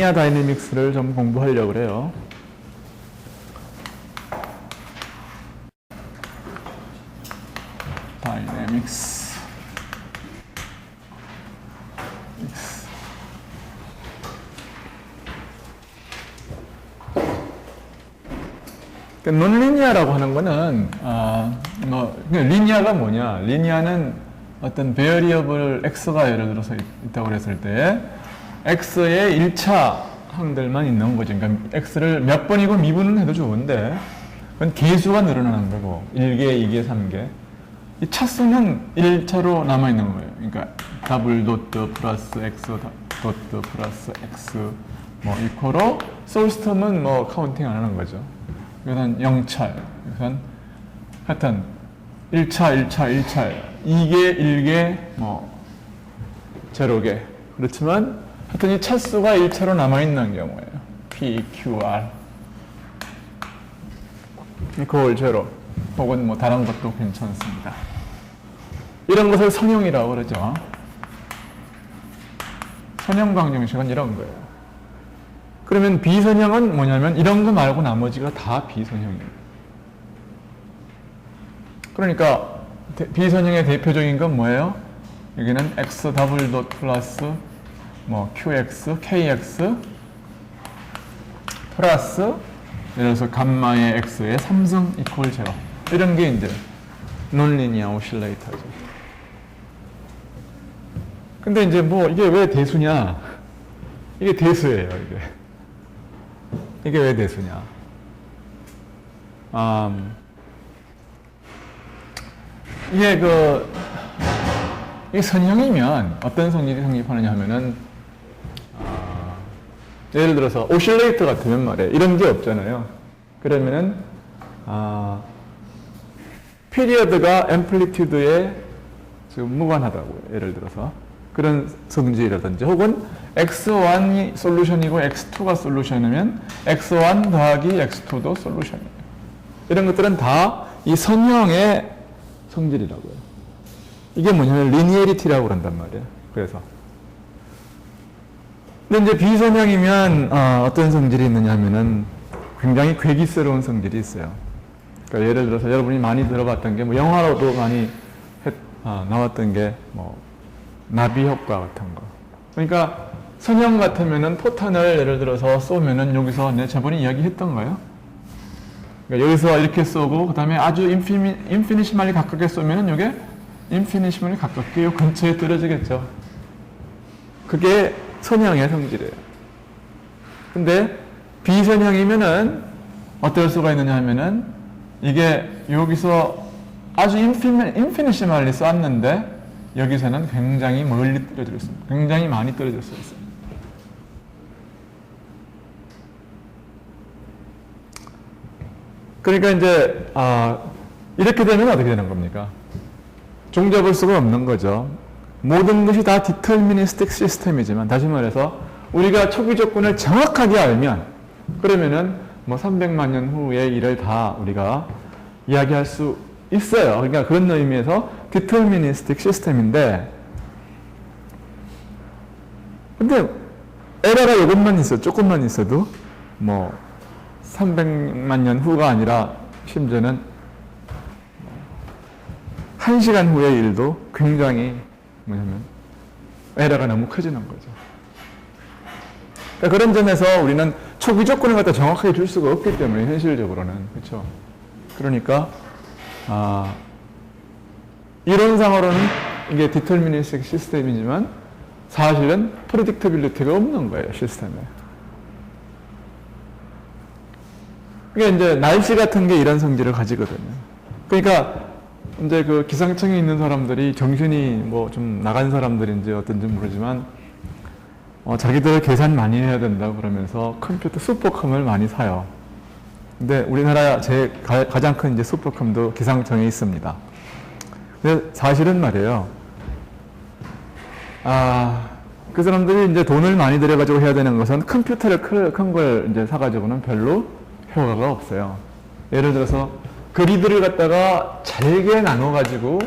논리니아 다이내믹스를 좀 공부하려고 그래요. 다이내믹스. 논리니아라고 하는 거는 리니아가 뭐냐? 리니아는 어떤 베어리어블 x가 예를 들어서 있다고 그랬을 때 x의 1차 항들만 있는 거죠. 그러니까 x를 몇 번이고 미분은 해도 좋은데 그건 개수가 늘어나는 거고 1개, 2개, 3개. 이 차수는 1차로 남아 있는 거예요. 그러니까 더블 도트 플러스 x 도트 플러스 x 뭐 이코로 소스 텀은 뭐 카운팅 안 하는 거죠. 이건 0차, 이건 하여튼 1차, 2개, 1개, 뭐 제로개. 그렇지만 하여튼 이 차수가 1차로 남아있는 경우에요. P, Q, R 이퀄 제로 혹은 뭐 다른 것도 괜찮습니다. 이런 것을 선형이라고 그러죠. 선형 방정식은 이런 거예요. 그러면 비선형은 뭐냐면 이런 거 말고 나머지가 다 비선형이에요. 그러니까 비선형의 대표적인 건 뭐예요? 여기는 x 더블 닷 플러스 뭐 qx, kx 플러스 예를 들어서 감마의 x의 3승 이퀄 제로 이런 게 이제 논리니아 오실레이터죠. 근데 이제 뭐 이게 왜 대수냐? 이게 대수예요, 이게. 이게 왜 대수냐? 이게 선형이면 어떤 성질이 성립하느냐 하면은, 예를 들어서 오실레이터 같으면 말이에요. 이런 게 없잖아요. 그러면은, 피리어드가 앰플리튜드에 지금 무관하다고요. 예를 들어서. 그런 성질이라든지 혹은 x1이 솔루션이고 x2가 솔루션이면 x1 더하기 x2도 솔루션이에요. 이런 것들은 다 이 선형의 성질이라고요. 이게 뭐냐면 리니에리티라고 그런단 말이에요. 그래서 근데 이제 비선형이면 어떤 성질이 있느냐 하면은 굉장히 괴기스러운 성질이 있어요. 그러니까 예를 들어서 여러분이 많이 들어봤던 게 뭐 영화로도 많이 나왔던 게 뭐 나비 효과 같은 거. 그러니까 선형 같으면은 포탄을 예를 들어서 쏘면은 여기서 저번에 이야기했던 거예요. 그러니까 여기서 이렇게 쏘고 그다음에 아주 인피니시멀리 가깝게 쏘면은 이게 인피니시멀리 가깝게 요 근처에 떨어지겠죠. 그게 선형의 성질이에요. 근데 비선형이면은 어떨 수가 있느냐 하면은 이게 여기서 아주 인피니시멀리 쐈는데 여기서는 굉장히 멀리 떨어졌습니다. 굉장히 많이 떨어졌어요. 그러니까 이제 이렇게 되면 어떻게 되는 겁니까? 종잡을 수가 없는 거죠. 모든 것이 다 디터미니스틱 시스템이지만 다시 말해서 우리가 초기 조건을 정확하게 알면 그러면은 뭐 300만 년 후의 일을 다 우리가 이야기할 수 있어요. 그러니까 그런 의미에서 디터미니스틱 시스템인데 근데 에러가 이것만 있어 조금만 있어도 뭐 300만 년 후가 아니라 심지어는 1시간 후의 일도 굉장히 뭐냐면 에러가 너무 커지는 거죠. 그러니까 그런 점에서 우리는 초기 조건을 갖다 정확하게 줄 수가 없기 때문에 현실적으로는 그렇죠. 그러니까 이론상으로는 이게 디터미니스틱 시스템이지만 사실은 프레딕터빌리티가 없는 거예요, 시스템에. 그러니까 이제 날씨 같은 게 이런 성질을 가지거든요. 그러니까 이제 그 기상청에 있는 사람들이 정신이 뭐 좀 나간 사람들인지 어떤지 모르지만 자기들 계산 많이 해야 된다고 그러면서 컴퓨터 슈퍼컴을 많이 사요. 근데 우리나라 가장 큰 이제 슈퍼컴도 기상청에 있습니다. 근데 사실은 말이에요. 그 사람들이 이제 돈을 많이 들여가지고 해야 되는 것은 컴퓨터를 큰 걸 이제 사가지고는 별로 효과가 없어요. 예를 들어서 그리드를 갖다가 잘게 나눠가지고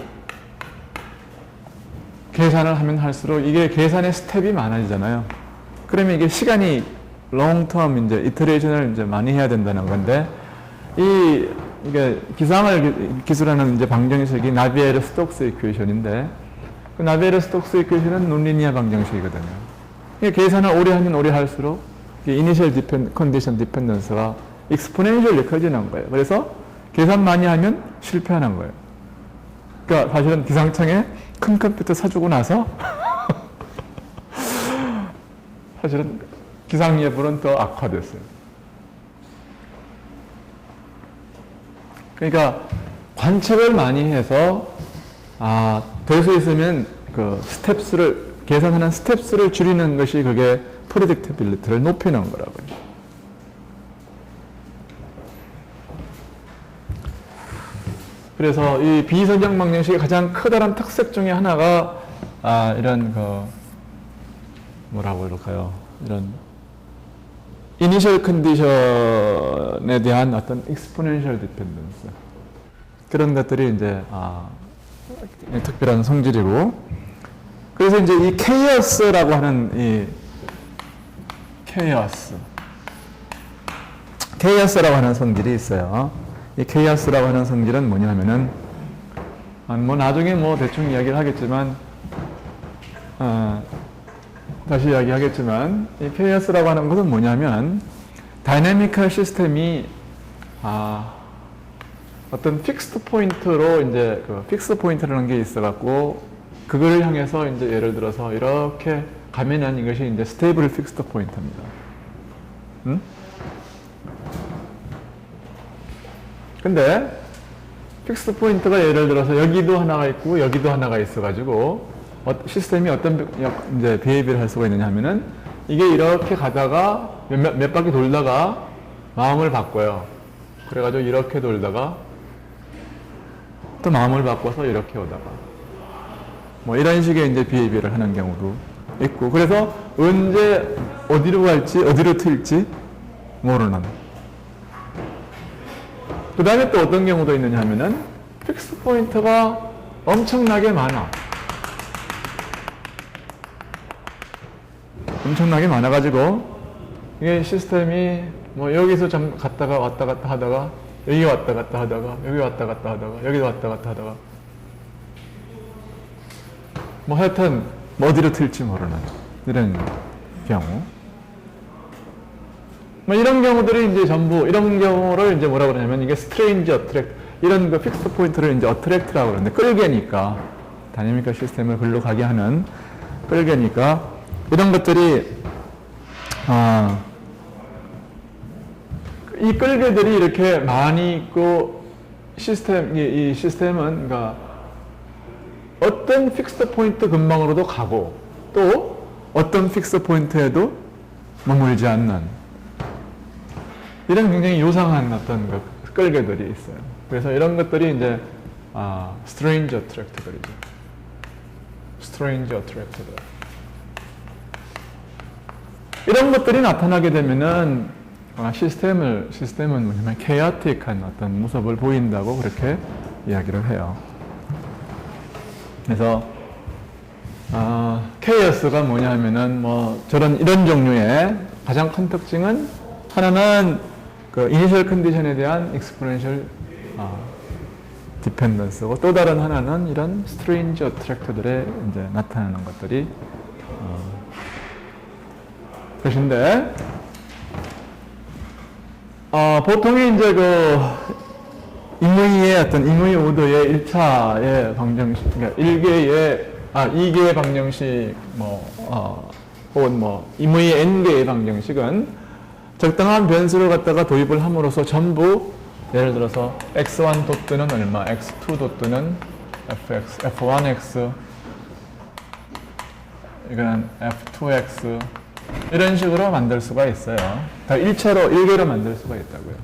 계산을 하면 할수록 이게 계산의 스텝이 많아지잖아요. 그러면 이게 시간이 롱텀 이제 이터레이션을 이제 많이 해야 된다는 건데 이게 기상을 기술하는 이제 방정식이 나비에르 스톡스 이퀘이션인데 그 나비에르 스톡스 이퀘이션은 논리니아 방정식이거든요. 이게 계산을 오래 하면 오래 할수록 이니셜 컨디션 디펜던스가 익스포넨셜리 커지는 거예요. 그래서 계산 많이 하면 실패하는 거예요. 그러니까 사실은 기상청에 큰 컴퓨터 사주고 나서 사실은 기상예보는 더 악화됐어요. 그러니까 관측을 많이 해서 될 수 있으면 그 스텝스를 계산하는 스텝스를 줄이는 것이 그게 프레딕티빌리티를 높이는 거라고요. 그래서 이 비선정 방정식의 가장 커다란 특색 중에 하나가 이런 그 뭐라고 그럴까요? 이런 이니셜 컨디션에 대한 어떤 익스포넨셜 디펜던스 그런 것들이 이제 특별한 성질이고 그래서 이제 이 케이어스라고 하는 이 케이어스라고 하는 성질이 있어요. 이 케이어스라고 하는 성질은 뭐냐면은 뭐 나중에 뭐 대충 이야기를 하겠지만 다시 이야기하겠지만 이 케이어스라고 하는 것은 뭐냐면 다이내미컬 시스템이 어떤 픽스드 포인트로 이제 그 픽스드 포인트라는 게 있어갖고 그거를 향해서 이제 예를 들어서 이렇게 가면은 이것이 이제 스테이블 픽스드 포인트입니다. 근데 픽스드 포인트가 예를 들어서 여기도 하나가 있고 여기도 하나가 있어가지고 시스템이 어떤 이제 비헤이비를 할 수가 있느냐 하면은 이게 이렇게 가다가 몇 바퀴 돌다가 마음을 바꿔요. 그래가지고 이렇게 돌다가 또 마음을 바꿔서 이렇게 오다가 뭐 이런 식의 이제 비헤이비를 하는 경우도 있고 그래서 언제 어디로 갈지 어디로 튈지 모르는 그 다음에 또 어떤 경우도 있느냐 하면은 픽스 포인트가 엄청나게 많아. 엄청나게 많아가지고 이게 시스템이 뭐 여기서 좀 갔다가 왔다 갔다 하다가 여기 왔다 갔다 하다가 여기 왔다 갔다 하다가 여기 왔다 갔다 하다가 뭐 하여튼 뭐 어디로 튈지 모르는 이런 경우 뭐 이런 경우들이 이제 전부 이런 경우를 이제 뭐라 그러냐면 이게 스트레인지 어트랙트 이런 그 픽스 포인트를 이제 어트랙트라고 그러는데 끌개니까 다이내미컬 시스템을 글로 가게 하는 끌개니까 이런 것들이 이 끌개들이 이렇게 많이 있고 이 시스템은 그러니까 어떤 픽스 포인트 근방으로도 가고 또 어떤 픽스 포인트에도 머물지 않는 이런 굉장히 요상한 어떤 끌개들이 있어요. 그래서 이런 것들이 이제 스트레인지 어트랙터들이죠. 스트레인지 어트랙터들. 이런 것들이 나타나게 되면은 시스템은 뭐냐면 케이오틱한 어떤 모습을 보인다고 그렇게 이야기를 해요. 그래서 케이오스가 뭐냐 하면은 뭐 이런 종류의 가장 큰 특징은 하나는 그 이니셜 컨디션에 대한 익스포넨셜 디펜던스고 또 다른 하나는 이런 스트레인지 어트랙터들에 이제 나타나는 것들이 것인데 보통의 이제 그 인문위의 어떤 인문위 오도의 1차의 방정식, 그러니까 2개의 방정식, 혹은 인문위 n개의 방정식은 적당한 변수를 갖다가 도입을 함으로써 전부 예를 들어서 x1 도트는 얼마, x2 도트는 fx, f1x, 이거는 f2x 이런 식으로 만들 수가 있어요. 다 1개로 만들 수가 있다고요.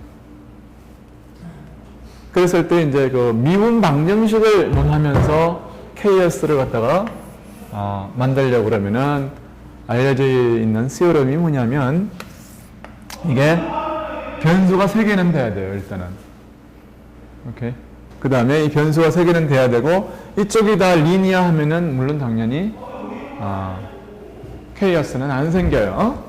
그랬을 때 이제 그 미분 방정식을 논하면서 KS를 갖다가 만들려고 그러면은 알려져 있는 시오럼이 뭐냐면 이게 변수가 3개는 돼야 돼요, 일단은. 오케이. 그 다음에 이 변수가 3개는 돼야 되고 이쪽이 다 리니어 하면은 물론 당연히 KS는 안 생겨요.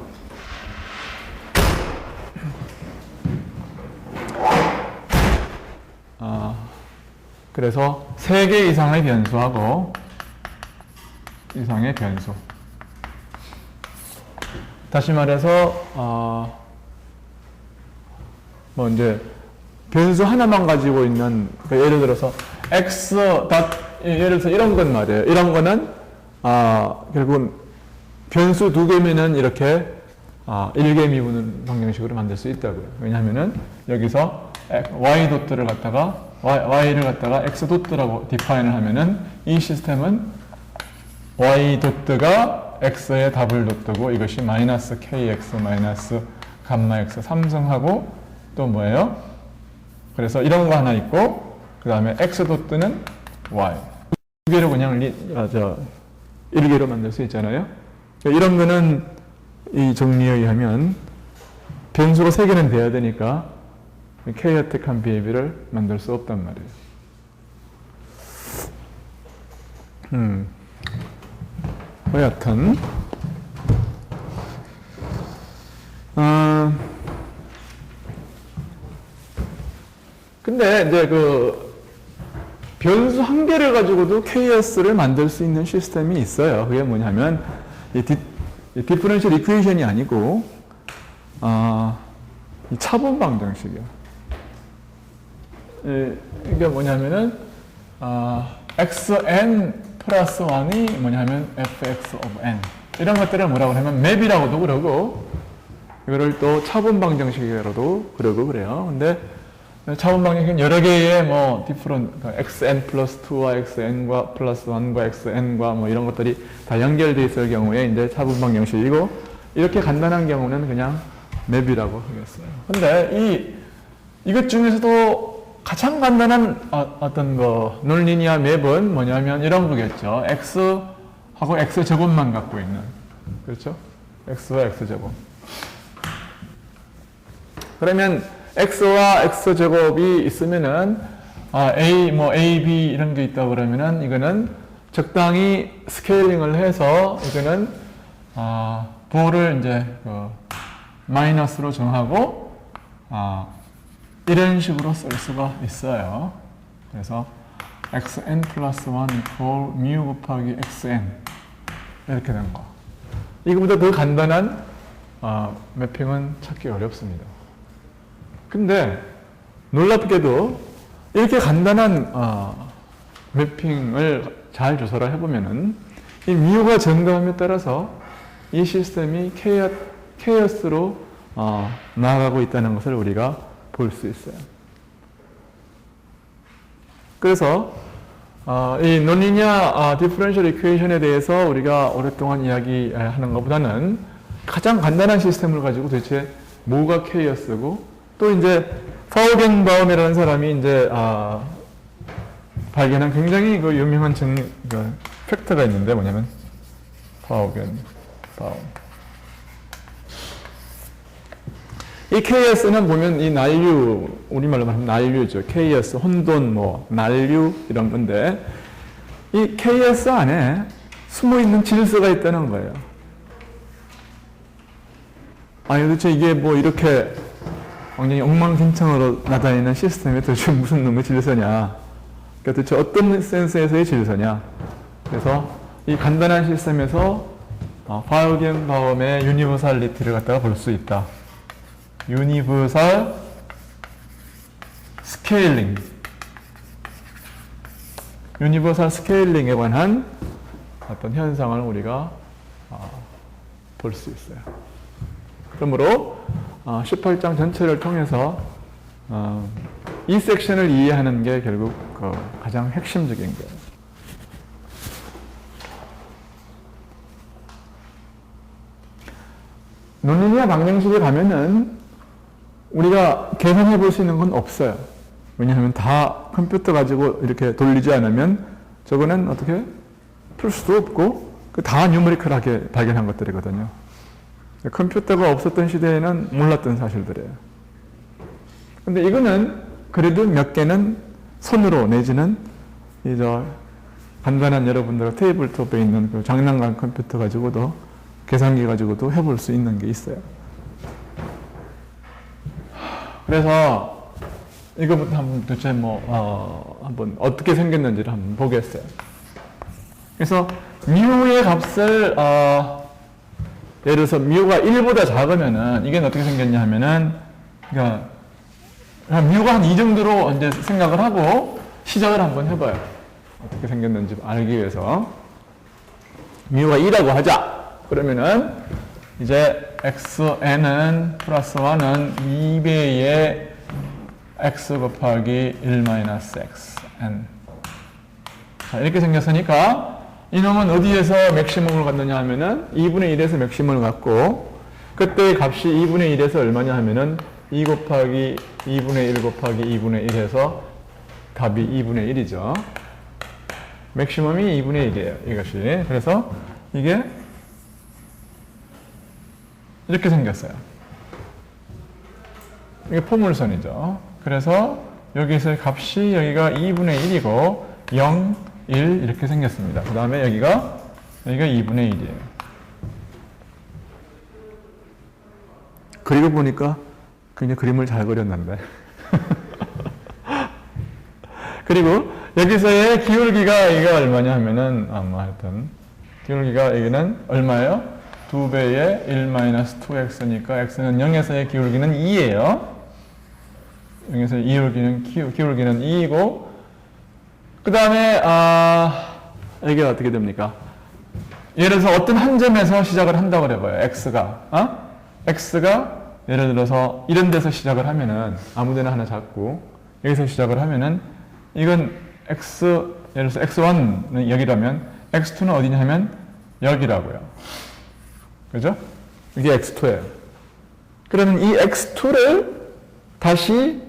그래서 3개 이상의 변수하고 이상의 변수. 다시 말해서 뭐 이제 변수 하나만 가지고 있는, 그러니까 예를 들어서 x 예를 들어서 이런 건 말이에요. 이런 거는 결국은 변수 2개면은 이렇게 1개 미분 방정식으로 만들 수 있다고요. 왜냐하면은 여기서 y 도트를 갖다가 y를 갖다가 x 도트라고 디파인을 하면은 이 시스템은 y 도트가 x의 더블 도트고 이것이 마이너스 kx 마이너스 감마 x 삼성하고 또 뭐예요? 그래서 이런 거 하나 있고 그 다음에 x 도트는 y 2개로 그냥 1개로 만들 수 있잖아요. 이런 거는 이 정리에 의하면 변수가 3개는 돼야 되니까 chaotic한 비헤비를 만들 수 없단 말이에요. 여하튼 근데 이제 그 변수 1개를 가지고도 chaos를 만들 수 있는 시스템이 있어요. 그게 뭐냐면 이 디퍼런셜 이퀘이션이 아니고 이 차분 방정식이에요. 이게 뭐냐면은 xn 플러스 1이 뭐냐면 fx of n 이런 것들을 뭐라고 하면 맵이라고도 그러고 이거를 또 차분 방정식이라고도 그러고 그래요. 근데 차분 방정식은 여러 개의 뭐 xn 플러스 2와 xn과 플러스 1과 xn과 뭐 이런 것들이 다 연결되어 있을 경우에 이제 차분 방정식이고 이렇게 간단한 경우는 그냥 맵이라고 하겠어요. 근데 이것 중에서도 가장 간단한 어떤 논리니아 맵은 뭐냐면 이런 거겠죠. x하고 x제곱만 갖고 있는. 그렇죠? x와 x제곱. 그러면 x와 x제곱이 있으면은 a, b 이런 게 있다 그러면은 이거는 적당히 스케일링을 해서 이거는 부호를 이제 마이너스로 정하고 이런 식으로 쓸 수가 있어요. 그래서 xn 플러스 1 equal mu 곱하기 xn 이렇게 된 거. 이거보다 더 간단한 매핑은 찾기 어렵습니다. 근데 놀랍게도 이렇게 간단한 매핑을 잘 조사를 해보면은 이 mu가 증가함에 따라서 이 시스템이 케이오스로 나아가고 있다는 것을 우리가 볼 수 있어요. 그래서 이 논리니아 디퍼런셜 이퀘이션에 대해서 우리가 오랫동안 이야기하는 것보다는 가장 간단한 시스템을 가지고 도대체 뭐가 케이오스고 또 이제 파우겐바움이라는 사람이 이제 발견한 굉장히 그 유명한 팩터가 있는데 뭐냐면 파우겐바움. 이 KS는 보면 이 난류, 우리말로 말하면 난류죠. KS, 혼돈, 난류 이런 건데 이 KS 안에 숨어있는 질서가 있다는 거예요. 도대체 이게 이렇게 굉장히 엉망진창으로 나타내는 시스템에 도대체 무슨 놈의 질서냐. 그러니까 도대체 어떤 센스에서의 질서냐. 그래서 이 간단한 시스템에서 파우겐바움의 유니버살리티를 갖다가 볼 수 있다. 유니버설 스케일링. 유니버설 스케일링에 관한 어떤 현상을 우리가 볼 수 있어요. 그러므로 18장 전체를 통해서 이 섹션을 이해하는 게 결국 가장 핵심적인 거예요. 논리니아 방정식에 가면은 우리가 계산해 볼 수 있는 건 없어요. 왜냐하면 다 컴퓨터 가지고 이렇게 돌리지 않으면 저거는 어떻게 풀 수도 없고 다 뉴머리컬하게 발견한 것들이거든요. 컴퓨터가 없었던 시대에는 몰랐던 사실들이에요. 근데 이거는 그래도 몇 개는 손으로 내지는 간단한 여러분들 테이블톱에 있는 그 장난감 컴퓨터 가지고도 계산기 가지고도 해볼 수 있는 게 있어요. 그래서 이거부터 한번 도대체 한번 어떻게 생겼는지를 한번 보겠어요. 그래서 뮤의 값을 예를 들어서 뮤가 1보다 작으면은 이게 어떻게 생겼냐 하면은 그러니까 뮤가 한 이 정도로 이제 생각을 하고 시작을 한번 해봐요. 어떻게 생겼는지 알기 위해서. 뮤가 2라고 하자. 그러면은 이제 xn은 플러스 1은 2배의 x 곱하기 1-xn. 자, 이렇게 생겼으니까 이놈은 어디에서 맥시멈을 갖느냐 하면은 2분의 1에서 맥시멈을 갖고 그때의 값이 2분의 1에서 얼마냐 하면은 2 곱하기 2분의 1 곱하기 2분의 1에서 답이 2분의 1이죠. 맥시멈이 2분의 1이에요. 이것이. 그래서 이게 이렇게 생겼어요. 이게 포물선이죠. 그래서 여기서 값이 여기가 2분의 1이고 0, 1 이렇게 생겼습니다. 그 다음에 여기가 2분의 1이에요. 그리고 보니까 그냥 그림을 잘 그렸는데. 그리고 여기서의 기울기가 이가 얼마냐 하면은 하여튼 기울기가 여기는 얼마예요? 2배의 1-2x니까 x는 0에서의 기울기는 2예요. 0에서 기울기는 2이고 그 다음에 이게 어떻게 됩니까? 예를 들어서 어떤 한 점에서 시작을 한다고 그래봐요. x가 예를 들어서 이런 데서 시작을 하면은 아무 데나 하나 잡고 여기서 시작을 하면은 이건 예를 들어서 x1은 여기라면 x2는 어디냐 하면 여기라고요. 그죠? 이게 x2예요. 그러면 이 x2를 다시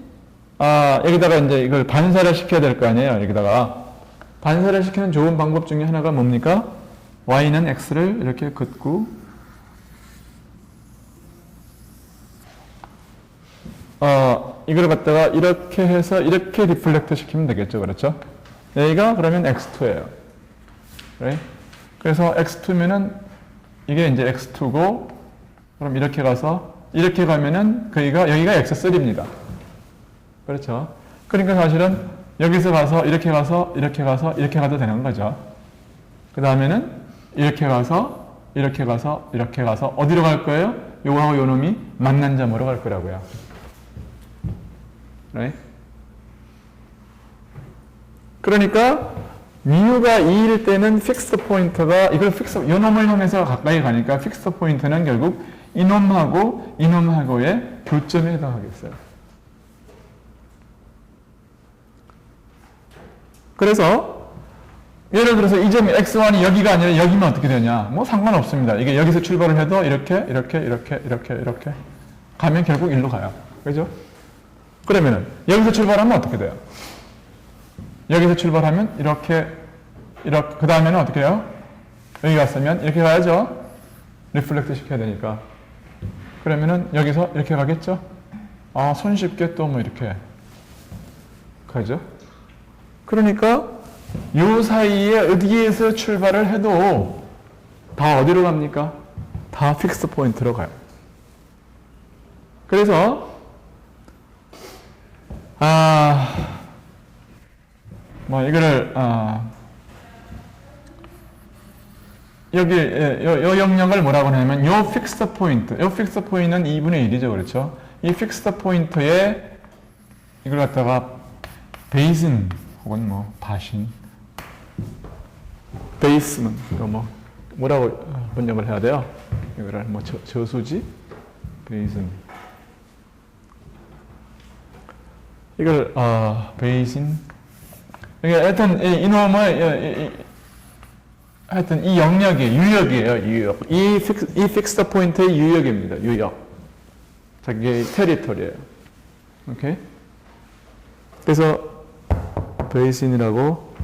여기다가 이제 이걸 반사를 시켜야 될 거 아니에요. 여기다가 반사를 시키는 좋은 방법 중에 하나가 뭡니까? y는 x를 이렇게 긋고 이걸 갖다가 이렇게 해서 이렇게 리플렉트 시키면 되겠죠. 그렇죠? 여기가 그러면 x2예요. right? 그래서 x2면은 이게 이제 x2고 그럼 이렇게 가서 이렇게 가면은 여기가 x3입니다. 그렇죠? 그러니까 사실은 여기서 가서 이렇게 가서 이렇게 가서 이렇게 가도 되는 거죠. 그 다음에는 이렇게 가서 이렇게 가서 이렇게 가서 어디로 갈 거예요? 요거하고 요 놈이 만난 점으로 갈 거라고요. right? 그러니까 뮤가 2일 때는 픽스드 포인트가 요 놈을 향해서 가까이 가니까 픽스드 포인트는 결국 이놈하고의 교점에 해당하겠어요. 그래서 예를 들어서 이 점이 x1이 여기가 아니라 여기면 어떻게 되냐? 뭐 상관없습니다. 이게 여기서 출발을 해도 이렇게 가면 결국 일로 가요. 그죠? 그러면은 여기서 출발하면 어떻게 돼요? 여기서 출발하면 이렇게 그 다음에는 어떻게 해요? 여기 갔으면 이렇게 가야죠. 리플렉트 시켜야 되니까. 그러면은 여기서 이렇게 가겠죠? 손쉽게 또 뭐 이렇게 가죠. 그러니까 요 사이에 어디에서 출발을 해도 다 어디로 갑니까? 다 픽스 포인트로 가요. 그래서 이거를 여기 요 영역을 뭐라고 하냐면 요 픽스 포인트는 2분의 1이죠. 그렇죠? 이 픽스 포인트에 이걸 갖다가 베이슨 혹은 뭐 바신 베이스는 뭐라고 번역을 해야 돼요? 이거를 뭐 저수지 베이슨 이걸 베이신 이게 하여튼 하여튼 이 영역이 유역이에요. 유역. 이 픽스드 포인트의 유역입니다. 유역. 자기의 테리토리예요. 오케이? 그래서 베이신이라고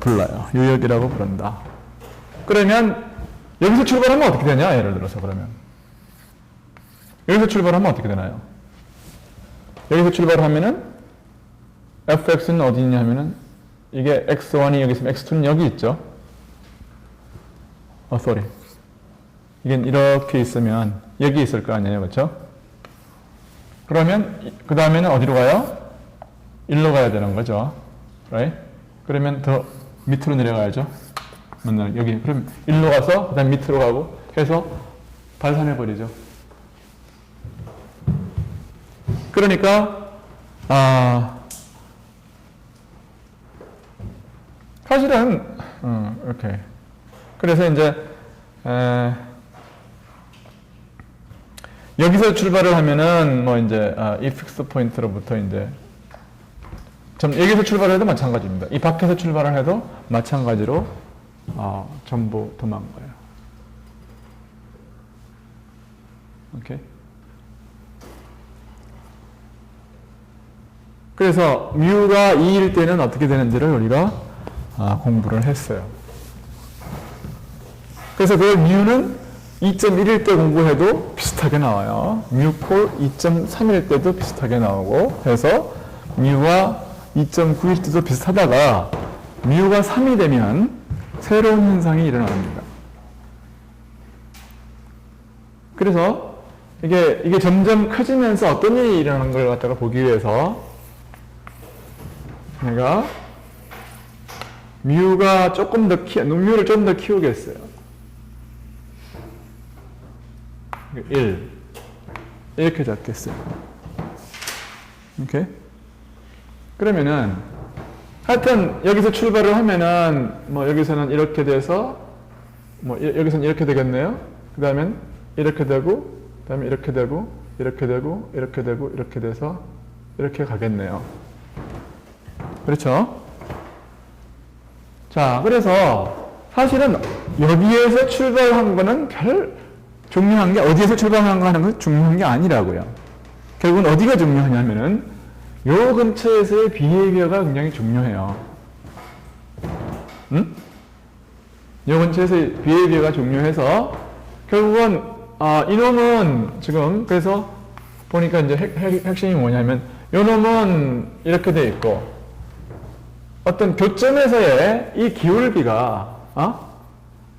불러요. 유역이라고 부른다. 그러면 여기서 출발하면 어떻게 되냐? 예를 들어서 그러면 여기서 출발하면 어떻게 되나요? 여기서 출발하면은 fx는 어디 있냐면은 이게 x1이 여기 있으면 x2는 여기 있죠. 이게 이렇게 있으면 여기 있을 거 아니에요. 그렇죠? 그러면 그 다음에는 어디로 가요? 1로 가야 되는 거죠. right? 그러면 더 밑으로 내려가야죠. 여기. 그럼 1로 가서 그 다음 밑으로 가고 해서 발산해 버리죠. 그러니까 사실은 이렇게. 그래서 이제 여기서 출발을 하면은 뭐 이제 이 픽스 포인트로부터 이제 여기서 출발을 해도 마찬가지입니다. 이 밖에서 출발을 해도 마찬가지로 전부 도망가요. 오케이. 그래서 뮤가 2일 때는 어떻게 되는지를 우리가 공부를 했어요. 그래서 그 뮤는 2.1일 때 공부해도 비슷하게 나와요. 뮤콜 2.3일 때도 비슷하게 나오고 해서 뮤가 2.9일 때도 비슷하다가 뮤가 3이 되면 새로운 현상이 일어납니다. 그래서 이게 점점 커지면서 어떤 일이 일어나는 걸 갖다가 보기 위해서 내가 뮤를 좀 더 키우겠어요. 1 이렇게 잡겠어요. 오케이? 그러면은 하여튼 여기서 출발을 하면은 뭐 여기서는 이렇게 돼서 뭐 여기서는 이렇게 되겠네요. 그 다음엔 이렇게 되고 그 다음에 이렇게 되고 이렇게 되고 이렇게 되고 이렇게 돼서 이렇게 가겠네요. 그렇죠? 자, 그래서 사실은 여기에서 출발한 거는 별 중요한 게 어디에서 출발한 거 하는 건 중요한 게 아니라고요. 결국은 어디가 중요하냐면은 요 근처에서의 비헤이비어가 굉장히 중요해요. 응? 요 근처에서의 비헤이비어가 중요해서 결국은 이놈은 지금 그래서 보니까 이제 핵심이 뭐냐면 요 놈은 이렇게 돼 있고 어떤 교점에서의 이 기울기가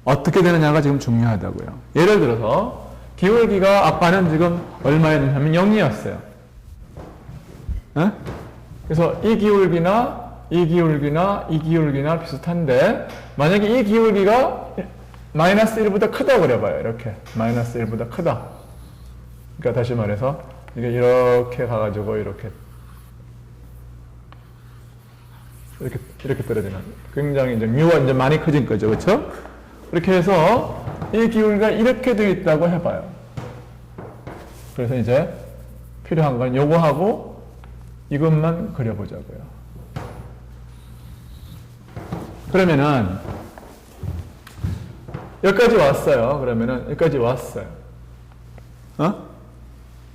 어떻게 되느냐가 지금 중요하다고요. 예를 들어서 기울기가 아까는 지금 얼마였냐면 0이었어요. 그래서 이 기울기나 이 기울기나 이 기울기나 비슷한데 만약에 이 기울기가 마이너스 1보다 크다 그래봐요. 이렇게 마이너스 1보다 크다. 그러니까 다시 말해서 이게 이렇게 가가지고 이렇게 떨어지는 굉장히 이제 뮤가 이제 많이 커진 거죠. 그렇죠? 이렇게 해서 이 기울기가 이렇게 되어 있다고 해봐요. 그래서 이제 필요한 건 요거하고 이것만 그려보자고요. 그러면은 여기까지 왔어요. 그러면은 여기까지 왔어요.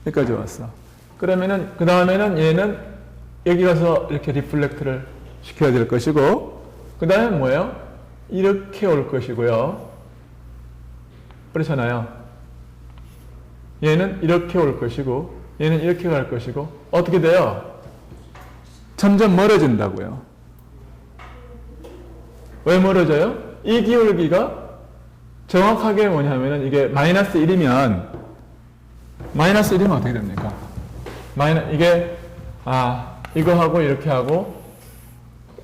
여기까지 왔어. 그러면은 그 다음에는 얘는 여기 가서 이렇게 리플렉트를 시켜야 될 것이고 그 다음에 뭐예요? 이렇게 올 것이고요. 그렇잖아요. 얘는 이렇게 올 것이고 얘는 이렇게 갈 것이고 어떻게 돼요? 점점 멀어진다고요. 왜 멀어져요? 이 기울기가 정확하게 뭐냐면은 이게 마이너스 1이면 어떻게 됩니까? 이게 이거 하고 이렇게 하고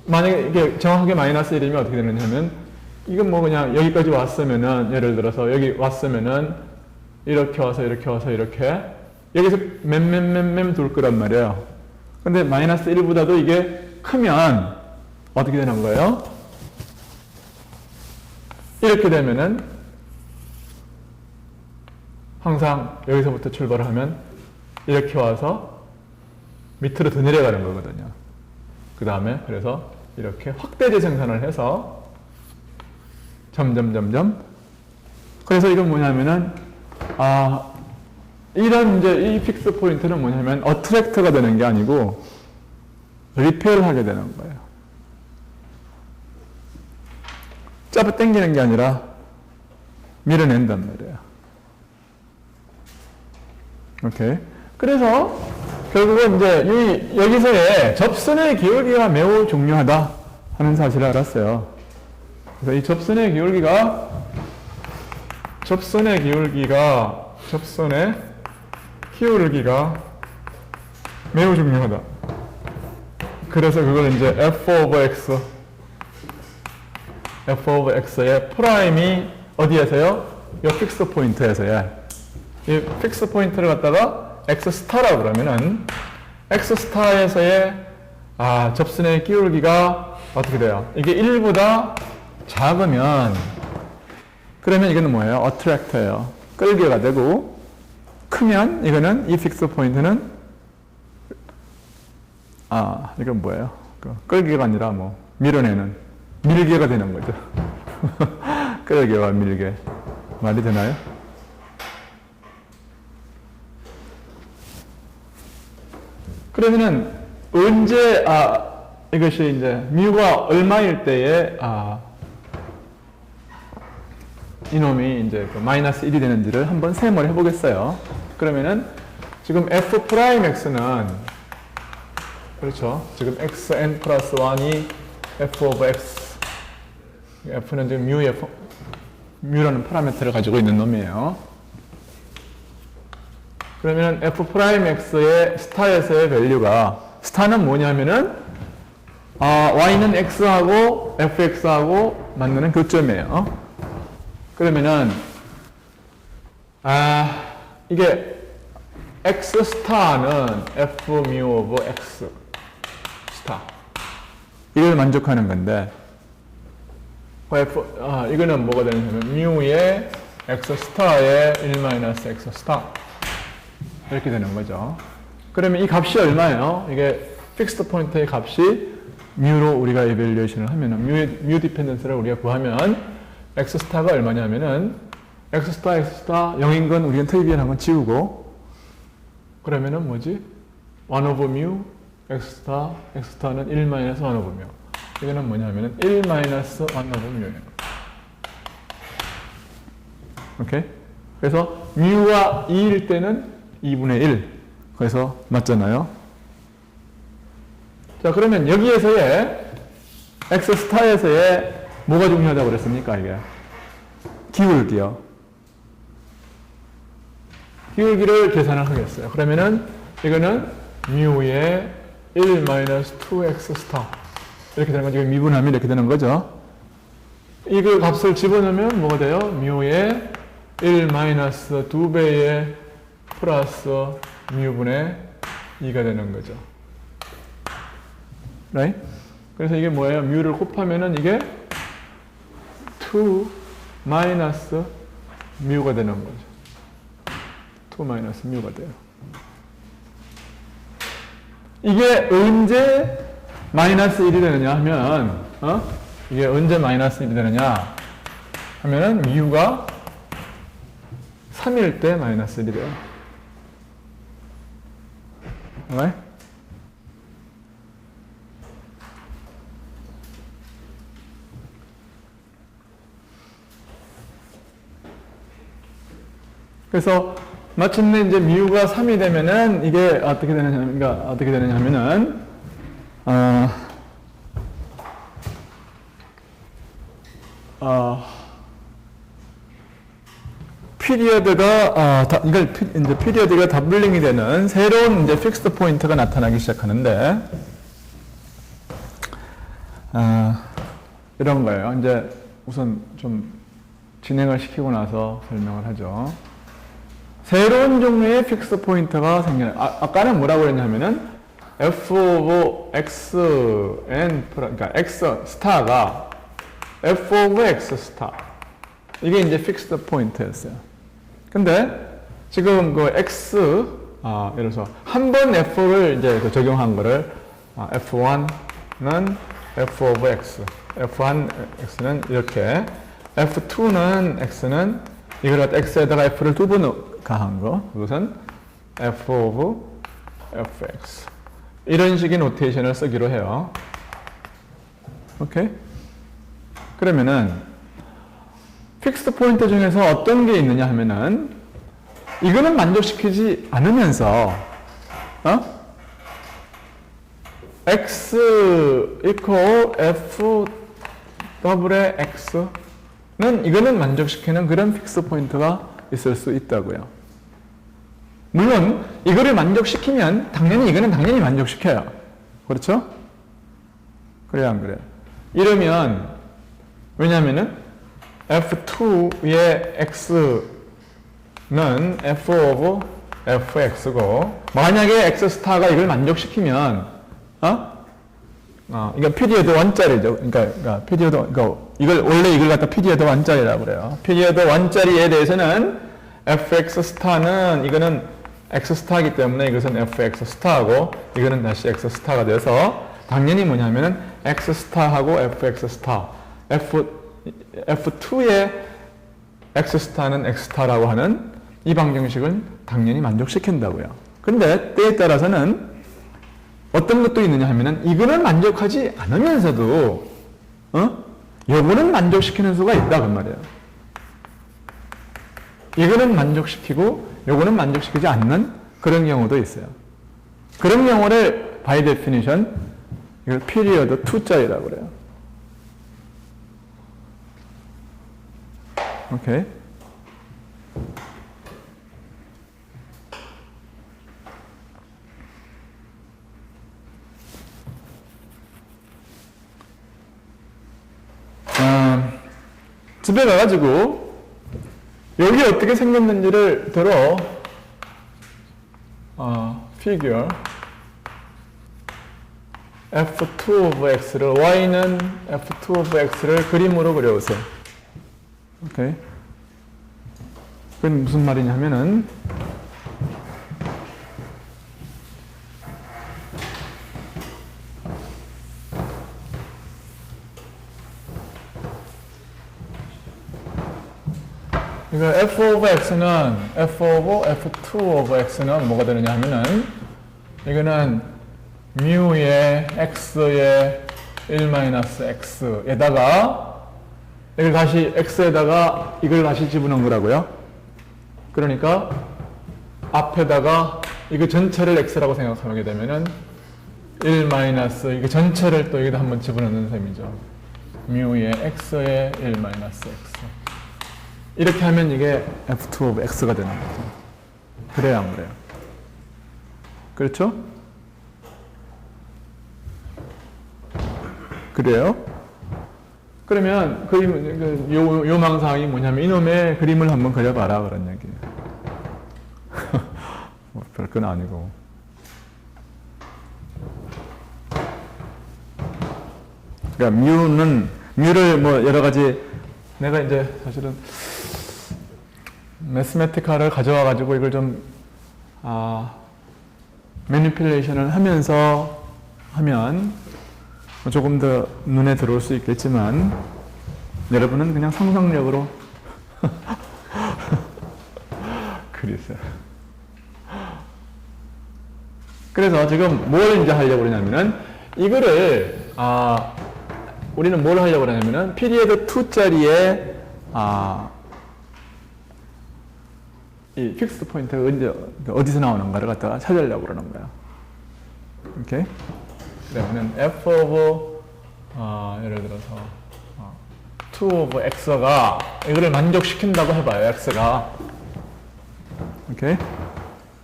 만약에 이게 정확하게 마이너스 1이면 어떻게 되느냐면 이건 뭐 그냥 여기까지 왔으면은 예를 들어서 여기 왔으면은 이렇게 와서 이렇게 와서 이렇게 여기서 맴 돌 거란 말이에요. 근데 마이너스 1보다도 이게 크면 어떻게 되는 거예요? 이렇게 되면은 항상 여기서부터 출발을 하면 이렇게 와서 밑으로 더 내려가는 거거든요. 그 다음에 그래서 이렇게 확대 재생산을 해서 점점 그래서 이건 뭐냐면은 이런 이제 이 픽스 포인트는 뭐냐면 어트랙터가 되는 게 아니고 리페어를 하게 되는 거예요. 잡아 당기는 게 아니라 밀어낸단 말이에요. 오케이. 그래서 결국은 이제 여기서의 접선의 기울기가 매우 중요하다 하는 사실을 알았어요. 그래서 이 접선의 기울기가 매우 중요하다. 그래서 그걸 이제 f over x의 프라임이 어디에서요? 이 픽스 포인트에서요. 이 픽스 포인트를 갖다가 x 스타라고 그러면은 x 스타에서의 접선의 기울기가 어떻게 돼요? 이게 1보다 작으면 그러면 이거는 뭐예요? 어트랙터예요. 끌기가 되고 크면 이거는 이 픽스 포인트는 이건 뭐예요? 끌기가 아니라 뭐 밀어내는 밀개가 되는 거죠. 끌개와 밀개 말이 되나요? 그러면은 언제 이것이 이제 뮤가 얼마일 때에 이놈이 이제 마이너스 1이 되는지를 한번 셈을 해보겠어요. 그러면은 지금 f'x는 그렇죠. 지금 xn 플러스 1이 f of x f는 지금 뮤라는 파라미터를 가지고 있는 놈이에요. 그러면 f'x의 스타에서의 밸류가 스타는 뭐냐면은 y는 x하고 fx하고 만나는 교점이에요. 그러면은 이게 x 스타는 f mu of x 스타 이걸 만족하는 건데 이거는 뭐가 되냐면 뮤의 x 스타의 1-x 스타 이렇게 되는 거죠. 그러면 이 값이 얼마예요? 이게 픽스드 포인트의 값이 뮤로 우리가 이밸류에이션을 하면은 뮤 디펜던스를 우리가 구하면 x 스타가 얼마냐면은 x 스타 0인 건 우리가 트리비얼한 건 지우고 그러면은 뭐지? 1 over 뮤 x 스타는 1 마이너스 1 over 뮤. 이거는 뭐냐면은 1 마이너스 1 over 뮤예요. 오케이? 그래서 뮤가 2일 때는 2분의 1. 그래서 맞잖아요. 자, 그러면 여기에서의 x 스타에서의 뭐가 중요하다고 그랬습니까, 이게? 기울기요. 기울기를 계산을 하겠어요. 그러면은 이거는 뮤의 1-2x 스타 이렇게 되는 거죠. 미분하면 이렇게 되는 거죠. 이거 값을 집어넣으면 뭐가 돼요? 뮤의 1-2배의 플러스 뮤분의 2가 되는 거죠. right? 그래서 이게 뭐예요? 뮤를 곱하면은 이게 2 마이너스 뮤가 되는 거죠. 2 마이너스 뮤가 돼요. 이게 언제 마이너스 1이 되느냐 하면, 이게 언제 마이너스 1이 되느냐 하면은 뮤가 3일 때 마이너스 1이 돼요. right? 그래서 마침내 이제 뮤가 3이 되면은 이게 어떻게 되느냐면은 피리어드가 이걸 이제 피리어드가 더블링이 되는 새로운 이제 픽스드 포인트가 나타나기 시작하는데 이런 거예요. 이제 우선 좀 진행을 시키고 나서 설명을 하죠. 새로운 종류의 픽스 포인트가 생겨요. 아까는 뭐라고 그랬냐면은 f of xn 그러니까 x 스타가 f of x 스타 이게 이제 픽스드 포인트였어요. 근데 지금 그 x 예를 들어서 한 번 f를 이제 적용한 거를 f1는 f of x, f1 x는 이렇게, f2는 x는 이걸 x에다가 f를 두 번 가한 거, 그것은 f of fx. 이런 식의 노테이션을 쓰기로 해요. 오케이? 그러면은 픽스드 포인트 중에서 어떤 게 있느냐 하면은 이거는 만족시키지 않으면서 x equal f 더블의 x는 이거는 만족시키는 그런 픽스드 포인트가 있을 수 있다고요. 물론 이거를 만족시키면 당연히 이거는 당연히 만족시켜요. 그렇죠? 그래요, 안 그래요? 이러면 왜냐면은 F2의 x는 f of fx고 만약에 x 스타가 이걸 만족시키면 이건 피리어드 1짜리죠. 그러니까 피리어드 이걸 원래 이걸 갖다 피리어드 1짜리라고 그래요. 피리어드 1짜리에 대해서는 fx 스타는 이거는 x 스타이기 때문에 이것은 fx 스타하고 이거는 다시 x 스타가 돼서 당연히 뭐냐면은 x 스타하고 fx 스타 F2의 x 스타는 x 스타라고 하는 이 방정식은 당연히 만족시킨다고요. 근데 때에 따라서는 어떤 것도 있느냐 하면은 이거는 만족하지 않으면서도 요거는 만족시키는 수가 있다 그 말이에요. 이거는 만족시키고 요거는 만족시키지 않는 그런 경우도 있어요. 그런 경우를 by definition 이걸 period 2짜리라고 그래요. 오케이. 집에 가가지고 여기 어떻게 생겼는지를 들어 figure f2 of x를 y는 f2 of x를 그림으로 그려보세요. 오케이. 그건 무슨 말이냐 하면은 이거 f of x는 f of f2 of x는 뭐가 되느냐 하면은 이거는 뮤의 x의 1-x에다가 이걸 다시 x에다가 이걸 다시 집어넣은 거라고요. 그러니까 앞에다가 이거 전체를 x라고 생각하게 되면은 1 마이너스 이거 전체를 또 여기다 한번 집어넣는 셈이죠. 뮤의 x의 1-x. 이렇게 하면 이게 f2 of x가 되는 거죠. 그래요, 안 그래요? 그렇죠? 그래요? 그러면 그림, 요망사항이 뭐냐면 이놈의 그림을 한번 그려봐라 그런 얘기예요. 뭐 별건 아니고. 그러니까 뮤를 뭐 여러 가지 내가 이제 사실은 매스매티카를 가져와 가지고 이걸 좀 매니플레이션을 하면서 하면 조금 더 눈에 들어올 수 있겠지만 여러분은 그냥 상상력으로 그리세요. 그래서 지금 뭘 이제 하려고 그러냐면은 이거를 우리는 뭘 하려고 그러냐면은 피리어드 2짜리에 이 픽스드 포인트가 언제 어디서 나오는가를 갖다가 찾으려고 그러는 거야. 오케이? 그러면은 f of 예를 들어서 2 of x가 이거를 만족시킨다고 해봐요. x가. 오케이?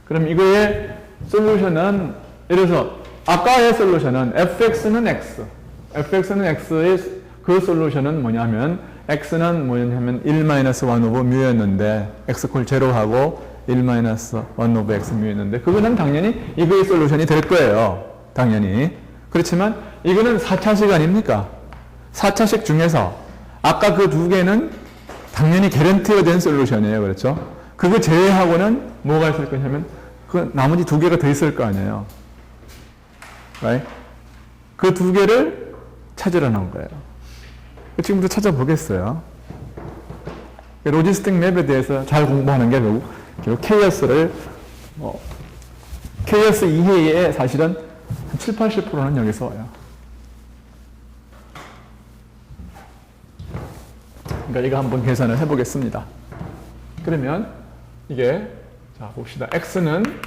그럼 이거의 솔루션은 예를 들어서 아까의 솔루션은 fx는 x. fx는 x의 그 솔루션은 뭐냐면 x는 뭐냐면 1-1 over 뮤였는데 x 콜 제로하고 1-1 over x 뮤였는데 그거는 당연히 이거의 솔루션이 될 거예요. 당연히. 그렇지만 이거는 4차식 아닙니까? 4차식 중에서 아까 그 두 개는 당연히 개런티가 된 솔루션이에요. 그렇죠? 그거 제외하고는 뭐가 있을 거냐면 그 나머지 두 개가 더 있을 거 아니에요. right? 그 두 개를 찾으라는 거예요. 지금부터 찾아보겠어요. 로지스틱 맵에 대해서 잘 공부하는 게 결국 KS를 KS 이해에 사실은 한 70-80%는 여기서 와요. 그러니까 이거 한번 계산을 해보겠습니다. 그러면 이게 자 봅시다. X는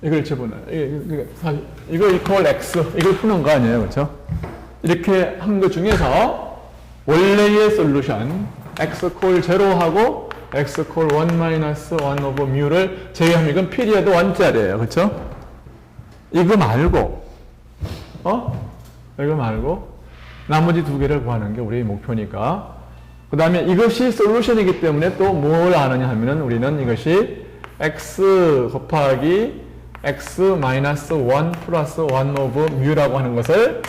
이걸 집어넣어요. 이거 equal X 이걸 푸는 거 아니에요, 그렇죠? 이렇게 한 것 중에서 원래의 솔루션 X 콜 제로하고 x 콜 1 마이너스 1 오버 뮤를 제외하면 이건 피리어드 1짜리예요. 그쵸? 이거 말고 이거 말고 나머지 두 개를 구하는 게 우리의 목표니까. 그 다음에 이것이 솔루션이기 때문에 또 뭘 아느냐 하면은 우리는 이것이 x 곱하기 x 마이너스 1 플러스 1 오버 뮤라고 하는 것을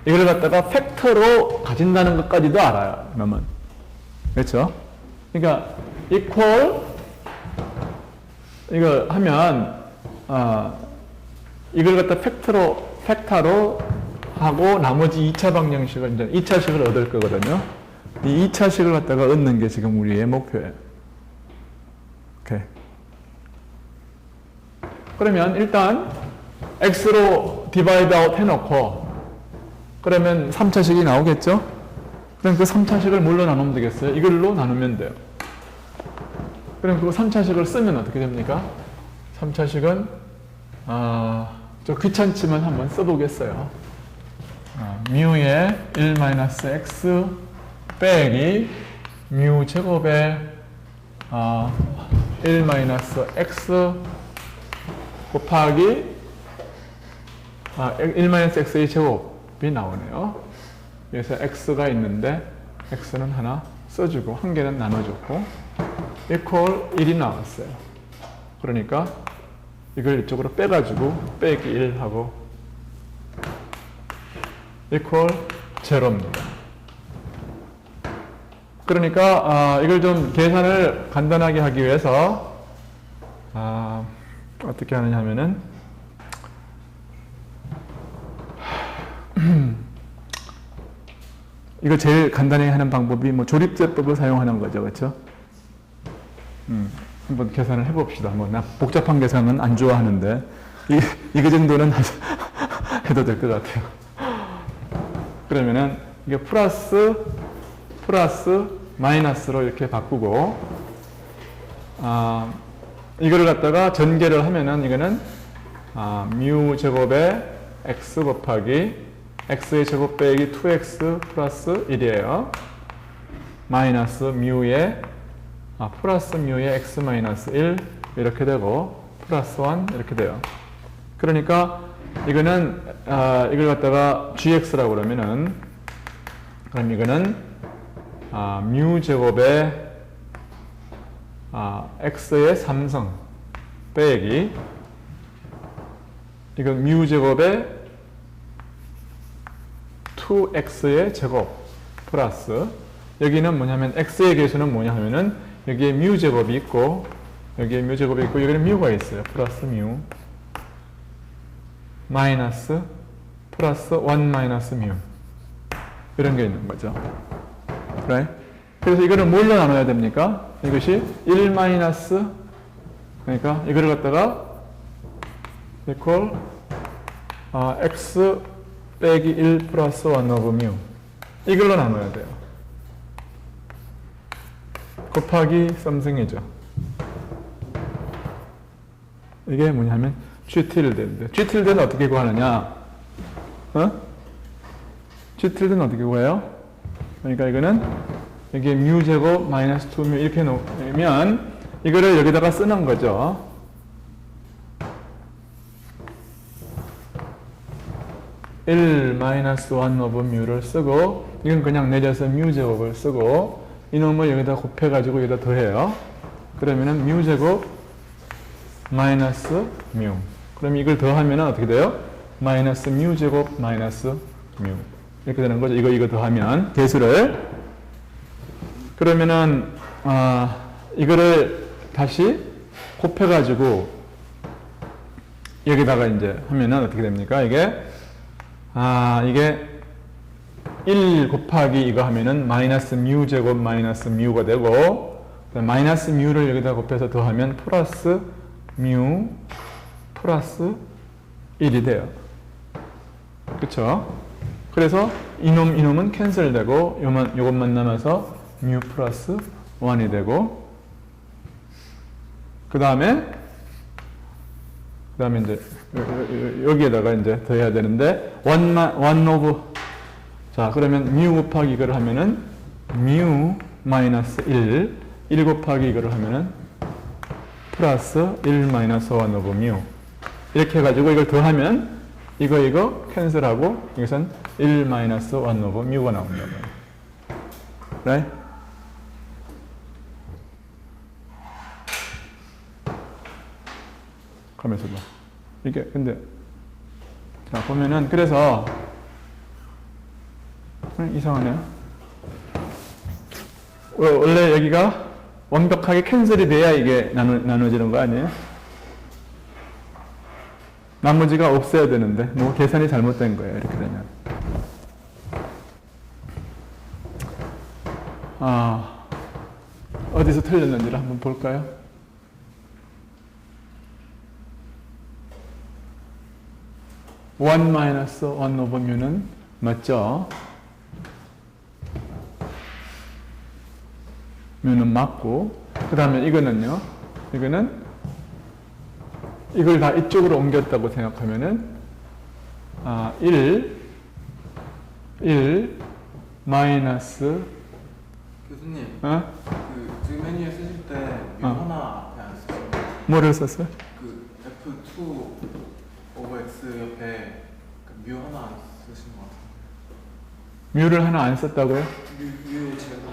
이걸 갖다가 팩터로 가진다는 것까지도 알아요. 그러면 그렇죠? 그러니까 equal 이거 하면 이걸 갖다 팩터로 하고 나머지 2차 방정식을 이제 2차식을 얻을 거거든요. 이 2차식을 갖다가 얻는 게 지금 우리의 목표예요. 오케이. 그러면 일단 x로 디바이드 아웃 해놓고 그러면 3차식이 나오겠죠? 그럼 그 3차식을 뭘로 나누면 되겠어요? 이걸로 나누면 돼요. 그럼 그 3차식을 쓰면 어떻게 됩니까? 3차식은 좀 귀찮지만 한번 써보겠어요. 뮤의 1-x 빼기 뮤 제곱의 1-x 곱하기 1-x의 제곱이 나오네요. 그래서 x가 있는데 x는 하나 써주고 한 개는 나눠줬고 equal 1이 나왔어요. 그러니까 이걸 이쪽으로 빼가지고 빼기 1 하고 equal 제로입니다. 그러니까 이걸 좀 계산을 간단하게 하기 위해서 어떻게 하느냐 하면은 이거 제일 간단히 하는 방법이 뭐 조립제법을 사용하는 거죠. 그렇죠? 한번 계산을 해봅시다. 뭐 나 복잡한 계산은 안 좋아하는데 이거 정도는 해도 될 것 같아요. 그러면은 이게 플러스 마이너스로 이렇게 바꾸고 이거를 갖다가 전개를 하면은 이거는 뮤 제곱에 x 곱하기 x의 제곱 빼기 2x 플러스 1이에요. 마이너스 뮤의 플러스 뮤의 x 마이너스 1 이렇게 되고 플러스 1 이렇게 돼요. 그러니까 이거는 이걸 갖다가 gx라고 그러면은 그럼 이거는 뮤 제곱에 x의 3승 빼기 이건 뮤 제곱에 2x의 제곱 플러스 여기는 뭐냐면 x의 개수는 뭐냐 하면은 여기에 뮤 제곱이 있고 여기에 뮤 제곱이 있고 여기는 뮤가 있어요. 플러스 뮤 마이너스 플러스 1 마이너스 뮤 이런 게 있는 거죠. 그래? 그래서 이거를 뭘로 나눠야 됩니까? 이것이 1 마이너스 그러니까 이거를 갖다가 equal x 빼기 1 플러스 1 오브 뮤 이걸로 나눠야 돼요. 곱하기 썸승이죠. 이게 뭐냐면 Gtilde인데 Gtilde는 어떻게 구하느냐? Gtilde는 어떻게 구해요? 그러니까 이거는 여기에 뮤 제곱 마이너스 2뮤 이렇게 놓으면 이거를 여기다가 쓰는 거죠. (1 마이너스 1 오브 뮤를 쓰고 이건 그냥 내려서 뮤 제곱을 쓰고 이놈을 여기다 곱해가지고 여기다 더해요. 그러면은 뮤 제곱 마이너스 뮤. 그럼 이걸 더하면 어떻게 돼요? 마이너스 뮤 제곱 마이너스 뮤. 이렇게 되는 거죠. 이거 더하면 개수를. 그러면은 이거를 다시 곱해가지고 여기다가 이제 하면은 어떻게 됩니까? 이게 1 곱하기 이거 하면은 마이너스 뮤 제곱 마이너스 뮤가 되고 마이너스 뮤를 여기다 곱해서 더하면 플러스 뮤 플러스 1이 돼요. 그쵸? 그래서 이놈은 캔슬되고 요것만 남아서 뮤 플러스 1이 되고 그 다음에 이제 여기에다가 이제 더해야 되는데 1 오브 자 그러면 뮤 곱하기 이걸 하면은 뮤 마이너스 1 1 곱하기 이거를 하면은 플러스 1 마이너스 1 오버 뮤. 이렇게 해가지고 이걸 더하면 이거 캔슬하고 여기선 1 마이너스 1 오버 뮤가 나온다고요. right? 가면서 봐. 이게 근데 자 보면은 그래서 이상하네요. 원래 여기가 완벽하게 캔슬이 돼야 이게 나눠지는 거 아니에요? 나머지가 없어야 되는데 뭐 계산이 잘못된 거예요. 이렇게 되면 어디서 틀렸는지를 한번 볼까요? 원 마이너스 원 오버 뮤는 맞죠? 뮤는 맞고 그 다음에 이거는요. 이거는 이걸 다 이쪽으로 옮겼다고 생각하면은 1 마이너스 교수님 그 지금 메뉴에 쓰실 때 뮤 하나 앞에 안 쓰신 거예요? 뭐를 썼어요? 그 F2 오버 X 옆에 뮤 하나 안 쓰신 것 같아요. 뮤를 하나 안 썼다고요? 뮤 제곱.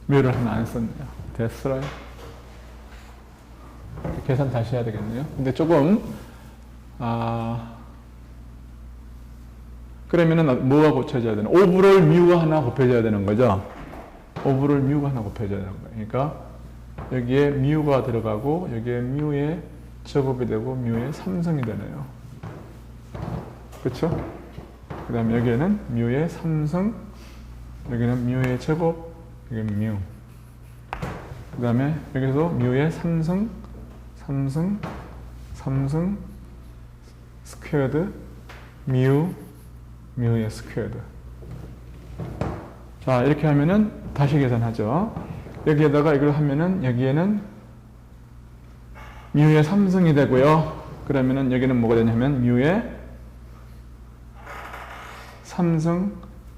뮤를 하나 안 썼네요. 됐어요. 계산 다시 해야 되겠네요. 근데 조금 그러면은 뭐가 고쳐져야 되나? 오브롤 뮤가 하나 곱해져야 되는 거죠. 오브롤 뮤가 하나 곱해져야 되는 거예요. 그러니까 여기에 뮤가 들어가고 여기에 뮤의 제곱이 되고 뮤의 3승이 되네요. 그렇죠? 그 다음에 여기에는 뮤의 3승, 여기는 뮤의 제곱, 여기는 뮤. 그 다음에 여기서 뮤의 3승, 스퀘어드, 뮤의 스퀘어드. 자, 이렇게 하면은 다시 계산하죠. 여기에다가 이걸 하면은 여기에는 뮤의 3승이 되고요. 그러면은 여기는 뭐가 되냐면 뮤의 3승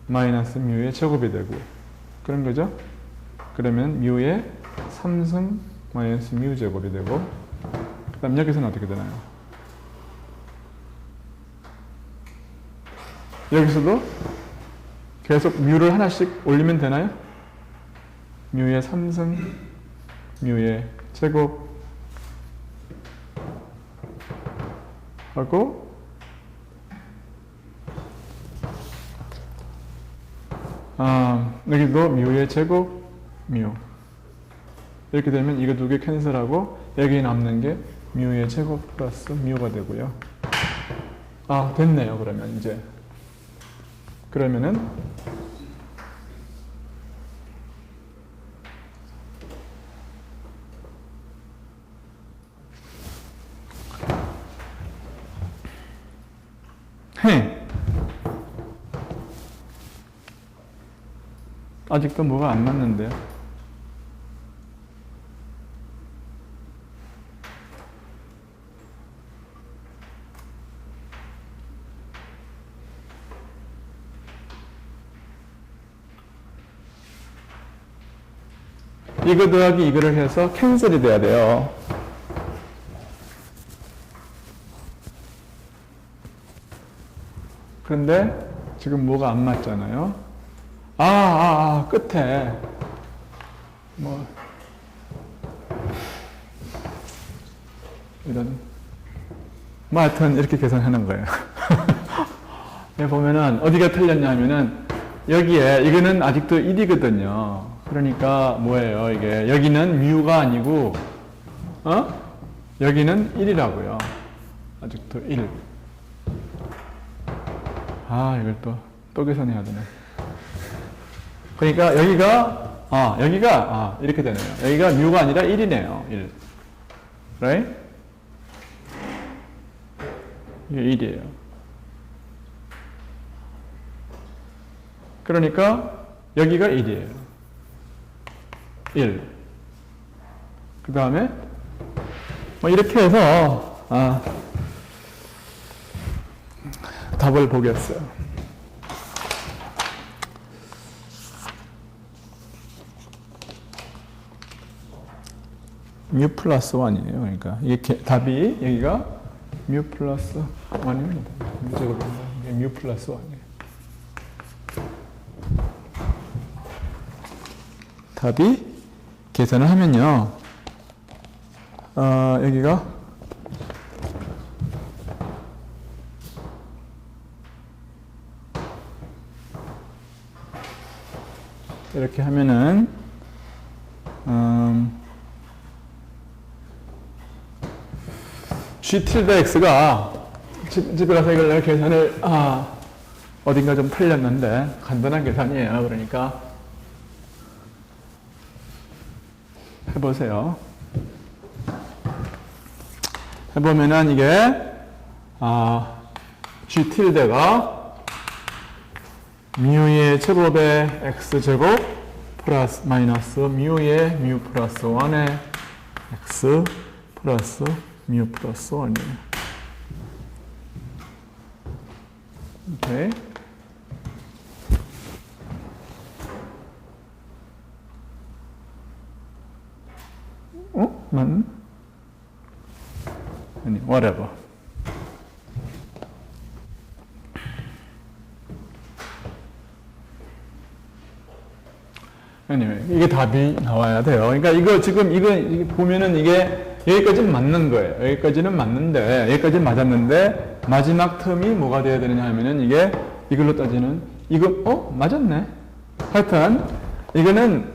마이너스 뮤의 제곱이 되고 그런 거죠. 그러면 뮤의 3승 마이너스 뮤 제곱이 되고 그 다음 여기서는 어떻게 되나요? 여기서도 계속 뮤를 하나씩 올리면 되나요? 뮤의 3승 뮤의 제곱 하고 여기도 뮤의 제곱 뮤 이렇게 되면 이거 두 개 캔슬하고 여기 남는 게 뮤의 제곱 플러스 뮤가 되고요. 됐네요. 그러면 이제 그러면은 아직도 뭐가 안 맞는데요. 이거 더하기 이거를 해서 캔슬이 돼야 돼요. 그런데 지금 뭐가 안 맞잖아요. 끝에 이런 하여튼 이렇게 계산하는 거예요. 여기 보면은 어디가 틀렸냐면은 여기에 이거는 아직도 1이거든요. 그러니까 뭐예요 이게 여기는 뮤가 아니고 여기는 1이라고요. 아직도 1. 이걸 또 계산해야 되네. 그러니까 여기가 이렇게 되네요. 여기가 뮤가 아니라 1이네요. 1. right? 이게 1이에요. 그러니까 여기가 1이에요. 1. 그 다음에 이렇게 해서 답을 보겠어요. 뮤 플러스 1이에요. 그러니까 이게 답이 여기가 뮤 플러스 1입니다. 무제곱입니다. 이게 뮤 플러스 1이에요. 답이 계산을 하면요. 여기가 이렇게 하면은 G tilde X가 집에 가서 이걸 계산을 어딘가 좀 틀렸는데 간단한 계산이에요. 그러니까 해보세요. 해보면은 이게 G tilde가 뮤의 제곱의 X제곱 플러스 마이너스 뮤의 뮤 플러스 1의 X 플러스 뮤 플러스 1이에요. 오케이. 아니, whatever. anyway, 이게 답이 나와야 돼요. 그러니까 이거 지금 이거 보면은 이게 여기까지는 맞는 거예요. 여기까지는 맞는데, 여기까지는 맞았는데 마지막 텀이 뭐가 돼야 되느냐 하면은 이게 이걸로 따지는 이거 맞았네. 하여튼 이거는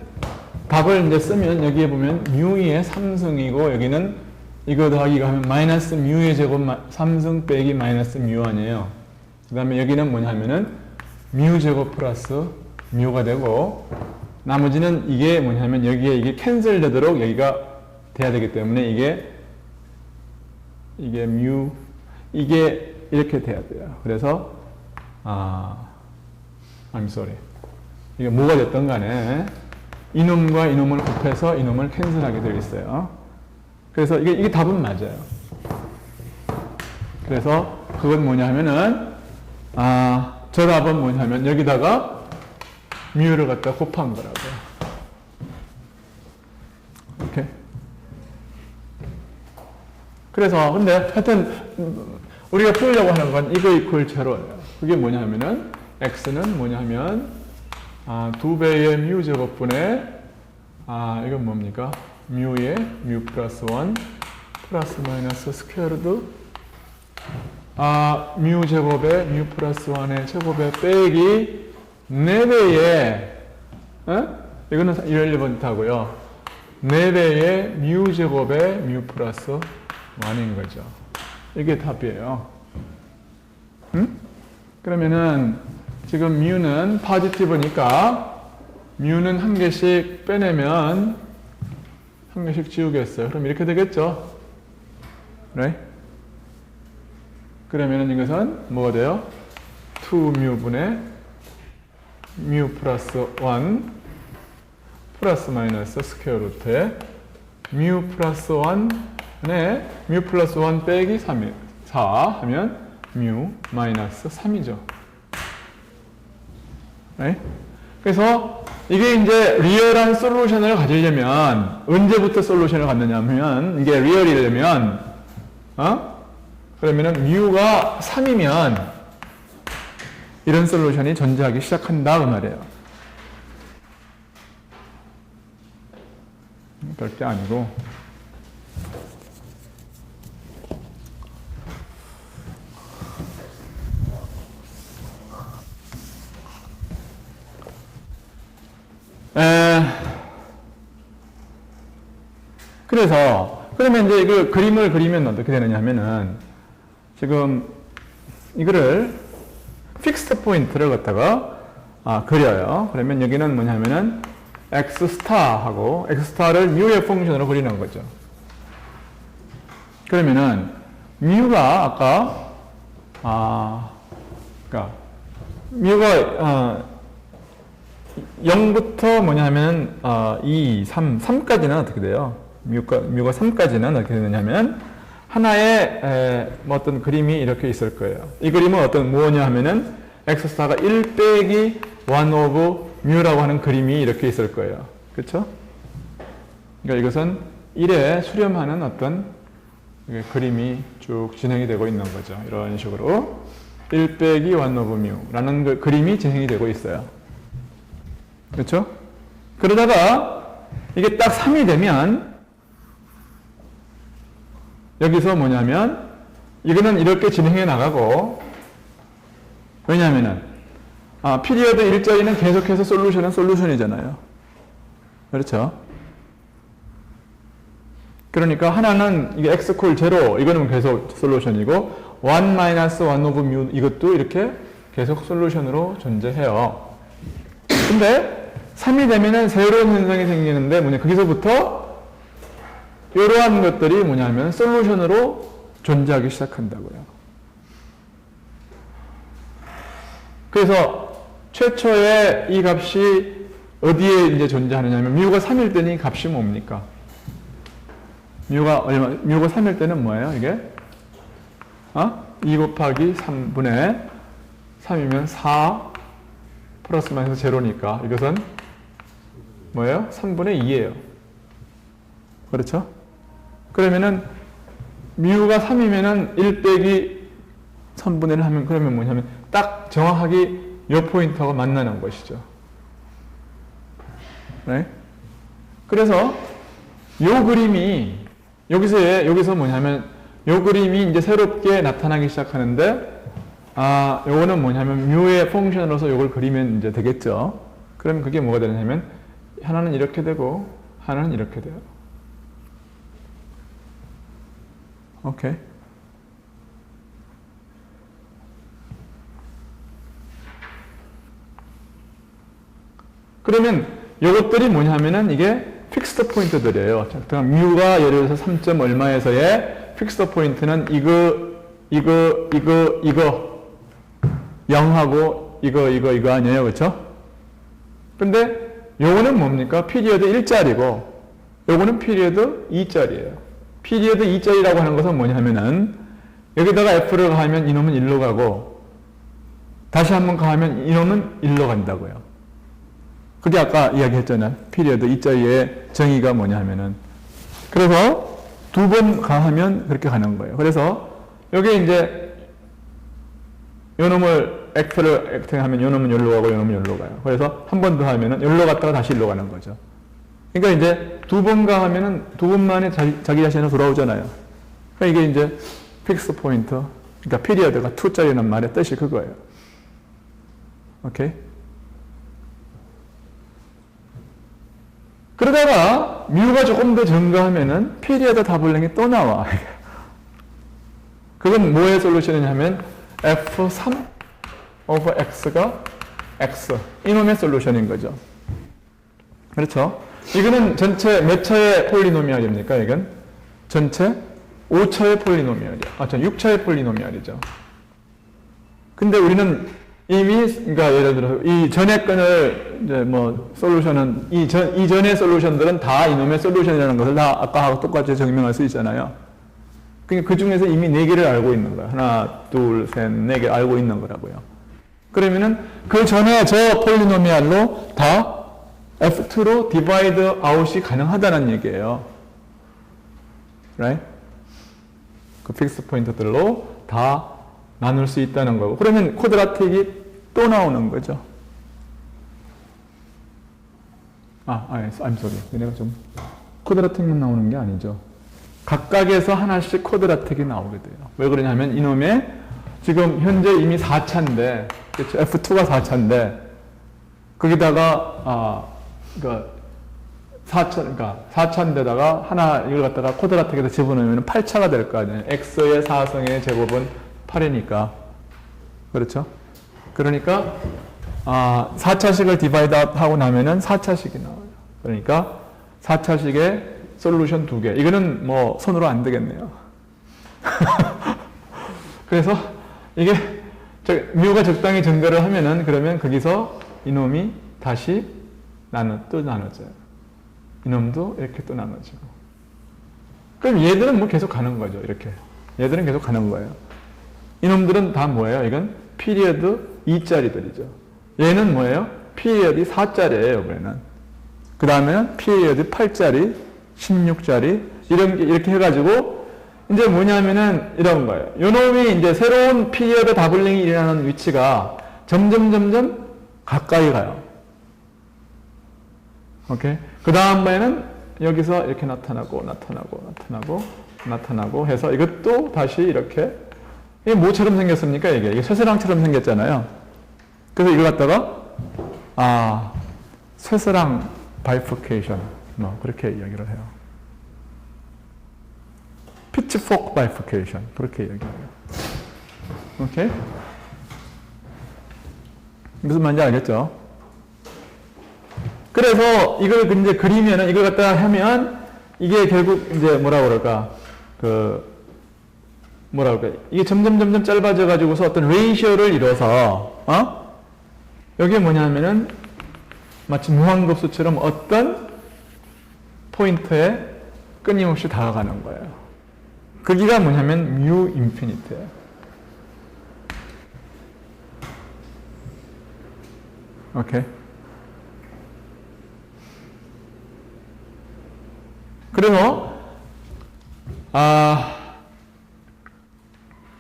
답을 이제 쓰면 여기에 보면 뮤의 3승이고 여기는 이거 더하기가 하면 마이너스 뮤의 제곱 3승 빼기 마이너스 뮤 아니에요. 그 다음에 여기는 뭐냐 하면은 뮤 제곱 플러스 뮤가 되고 나머지는 이게 뭐냐면 여기에 이게 캔슬 되도록 여기가 돼야 되기 때문에 이게 뮤 이게 이렇게 돼야 돼요. 그래서 I'm sorry. 이게 뭐가 됐든 간에 이놈과 이놈을 곱해서 이놈을 캔슬하게 되어 있어요. 그래서 이게 답은 맞아요. 그래서 그건 뭐냐 하면은 저 답은 뭐냐 하면 여기다가 뮤를 갖다 곱한 거라고요. 오케이. 그래서 근데 하여튼 우리가 풀려고 하는 건 이거 이퀄 제로예요. 그게 뭐냐 하면은 x는 뭐냐 하면 2배의 뮤 제곱분의 이건 뭡니까? 뮤의 뮤 플러스 1 플러스 마이너스 스퀘어루트 뮤 제곱의 뮤 플러스 1의 제곱에 빼기 4배의 이거는 irrelevant하고요. 4배의 뮤 제곱의 뮤 플러스 1인 거죠. 이게 답이에요. 그러면은 지금 뮤는 포지티브니까 뮤는 한 개씩 빼내면 한 개씩 지우겠어요. 그럼 이렇게 되겠죠? right? 그러면은 이것은 뭐가 돼요? 2뮤분의 뮤 플러스 1 플러스 마이너스 스퀘어 루트에 뮤 플러스 1에 뮤 플러스 1 빼기 4 하면 뮤 마이너스 3이죠. right? 그래서 이게 이제 리얼한 솔루션을 가지려면 언제부터 솔루션을 갖느냐 하면 이게 리얼이려면 그러면은 뮤가 3이면 이런 솔루션이 존재하기 시작한다 그 말이에요. 별게 아니고 그러면 이제 이거 그림을 그리면 어떻게 되느냐 하면은 지금 이거를 픽스트 포인트를 갖다가 그려요. 그러면 여기는 뭐냐면은 x 스타하고 x 스타를 뮤의 펑션으로 그리는 거죠. 그러면은 뮤가 아까 그러니까 뮤가 0부터 뭐냐면 2, 3까지는 어떻게 돼요? 뮤가 3까지는 어떻게 되느냐면 하나의 어떤 그림이 이렇게 있을 거예요. 이 그림은 어떤 뭐냐 하면은 x스타가 1 빼기 1 오브 뮤라고 하는 그림이 이렇게 있을 거예요. 그렇죠? 그러니까 이것은 1에 수렴하는 어떤 그림이 쭉 진행이 되고 있는 거죠. 이런 식으로 1 빼기 1 오브 뮤라는 그 그림이 진행이 되고 있어요. 그렇죠? 그러다가 이게 딱 3이 되면 여기서 뭐냐면 이거는 이렇게 진행해 나가고, 왜냐하면은 피리어드 일자리는 계속해서 솔루션은 솔루션이잖아요. 그렇죠? 그러니까 하나는 이게 x 콜 제로, 이거는 계속 솔루션이고 1 마이너스 1 오브 뮤 이것도 이렇게 계속 솔루션으로 존재해요. 근데 3이 되면은 새로운 현상이 생기는데 뭐냐, 거기서부터 이러한 것들이 뭐냐면 솔루션으로 존재하기 시작한다고요. 그래서 최초의 이 값이 어디에 이제 존재하느냐면 뮤가 3일 때는 이 값이 뭡니까? 뮤가 3일 때는 뭐예요? 이게 2 곱하기 3분의 3이면 4 플러스 마이너스 제로니까 이것은 뭐예요? 3분의 2예요. 그렇죠? 그러면은 뮤가 3이면은 1 빼기 3분의 1 하면 그러면 뭐냐면 딱 정확하게 이 포인트하고 만나는 것이죠. 네? 그래서 이 그림이 여기서 뭐냐면 이 그림이 이제 새롭게 나타나기 시작하는데 요거는 뭐냐면 뮤의 펑션으로서 요걸 그리면 이제 되겠죠. 그러면 그게 뭐가 되냐면 하나는 이렇게 되고 하나는 이렇게 돼요. 오케이. 그러면 요것들이 뭐냐면은 이게 픽스드 포인트들이에요. 뮤가 예를 들어서 3점 얼마에서의 픽스드 포인트는 이거 0하고 이거 아니에요. 그렇죠? 근데 요거는 뭡니까? 피리어드 1짜리고 요거는 피리어드 2짜리예요. 피리어드 2짜리라고 하는 것은 뭐냐면은 여기다가 F를 가하면 이놈은 1로 가고 다시 한번 가하면 이놈은 1로 간다고요. 그게 아까 이야기했잖아요. 피리어드 2짜리의 정의가 뭐냐 하면은 그래서 2번 가하면 그렇게 가는 거예요. 그래서 여기 이제 요놈을 X를 하면 요놈은 여기로 가고 요놈은 여기로 가요. 그래서 한 번 더 하면은 여기로 갔다가 다시 여기로 가는 거죠. 그러니까 이제 2번 가하면은 2번 만에 자기 자신으로 돌아오잖아요. 그러니까 이게 이제 픽스 포인트, 그러니까 피리어드가 2짜리라는 말의 뜻이 그거예요. 오케이? 그러다가 뮤가 조금 더 증가하면은 피리어드 다블랭이 또 나와. 그건 뭐의 솔루션이냐면 F3 over X가 X 이놈의 솔루션인 거죠. 그렇죠? 이거는 전체 몇 차의 폴리노미알입니까? 이건 전체 5차의 폴리노미알이야. 6차의 폴리노미알이죠. 근데 우리는 이미, 그러니까 예를 들어, 이 전에 건을, 이제 뭐, 솔루션은, 이전의 솔루션들은 다 이놈의 솔루션이라는 것을 다 아까하고 똑같이 증명할 수 있잖아요. 그러니까 그 중에서 이미 4개를 알고 있는 거예요. 하나, 둘, 셋, 4개 알고 있는 거라고요. 그러면은 그 전에 저 폴리노미알로 다 F2로 디바이드 아웃이 가능하다는 얘기예요. Right? 그 픽스 포인트들로 다 나눌 수 있다는 거고. 그러면 쿼드라틱이 또 나오는 거죠. I'm sorry. 내가 좀 쿼드라틱만 나오는 게 아니죠. 각각에서 하나씩 쿼드라틱이 나오게 돼요. 왜 그러냐면 이놈의 지금 현재 이미 4차인데, 그렇죠? F2가 4차인데, 거기다가, 그러니까 4차인데다가 하나 이걸 갖다가 쿼드라틱에다 집어넣으면 8차가 될 거 아니에요. X의 4성의 제곱은 8이니까. 그렇죠? 그러니까 4차식을 디바이드 하고 나면은 4차식이 나와요. 그러니까 4차식의 솔루션 2개. 이거는 뭐 손으로 안 되겠네요. 그래서 이게 뮤가 적당히 증가를 하면은 그러면 거기서 이놈이 다시 또 나눠져요. 이놈도 이렇게 또 나눠지고. 그럼 얘들은 뭐 계속 가는 거죠. 이렇게. 얘들은 계속 가는 거예요. 이놈들은 다 뭐예요? 이건 피리어드 2짜리들이죠. 얘는 뭐예요? 피리어드 4짜리예요, 이번에는. 그 다음에는 피리어드 8짜리, 16짜리 이런 게 이렇게 해가지고 이제 뭐냐면은 이런 거예요. 요 놈이 이제 새로운 피리어드 다블링이 일어나는 위치가 점점 가까이 가요. 오케이. 그 다음번에는 여기서 이렇게 나타나고 해서 이것도 다시 이렇게 이게 뭐처럼 생겼습니까? 이게 쇠사랑처럼 생겼잖아요. 그래서 이걸 갖다가 쇠사랑 바이포케이션 뭐 그렇게 이야기를 해요. 피치포크 바이포케이션 그렇게 이야기해요. 오케이? 무슨 말인지 알겠죠? 그래서 이걸 이제 그리면은 이걸 갖다가 하면 이게 결국 이제 뭐라 그럴까 이게 점점 짧아져 가지고서 어떤 레이시오를 이뤄서 여기에 뭐냐면은 마치 무한급수처럼 어떤 포인트에 끊임없이 다가가는 거예요. 거기가 뭐냐면 뮤 인피니트예요. 오케이. 그래서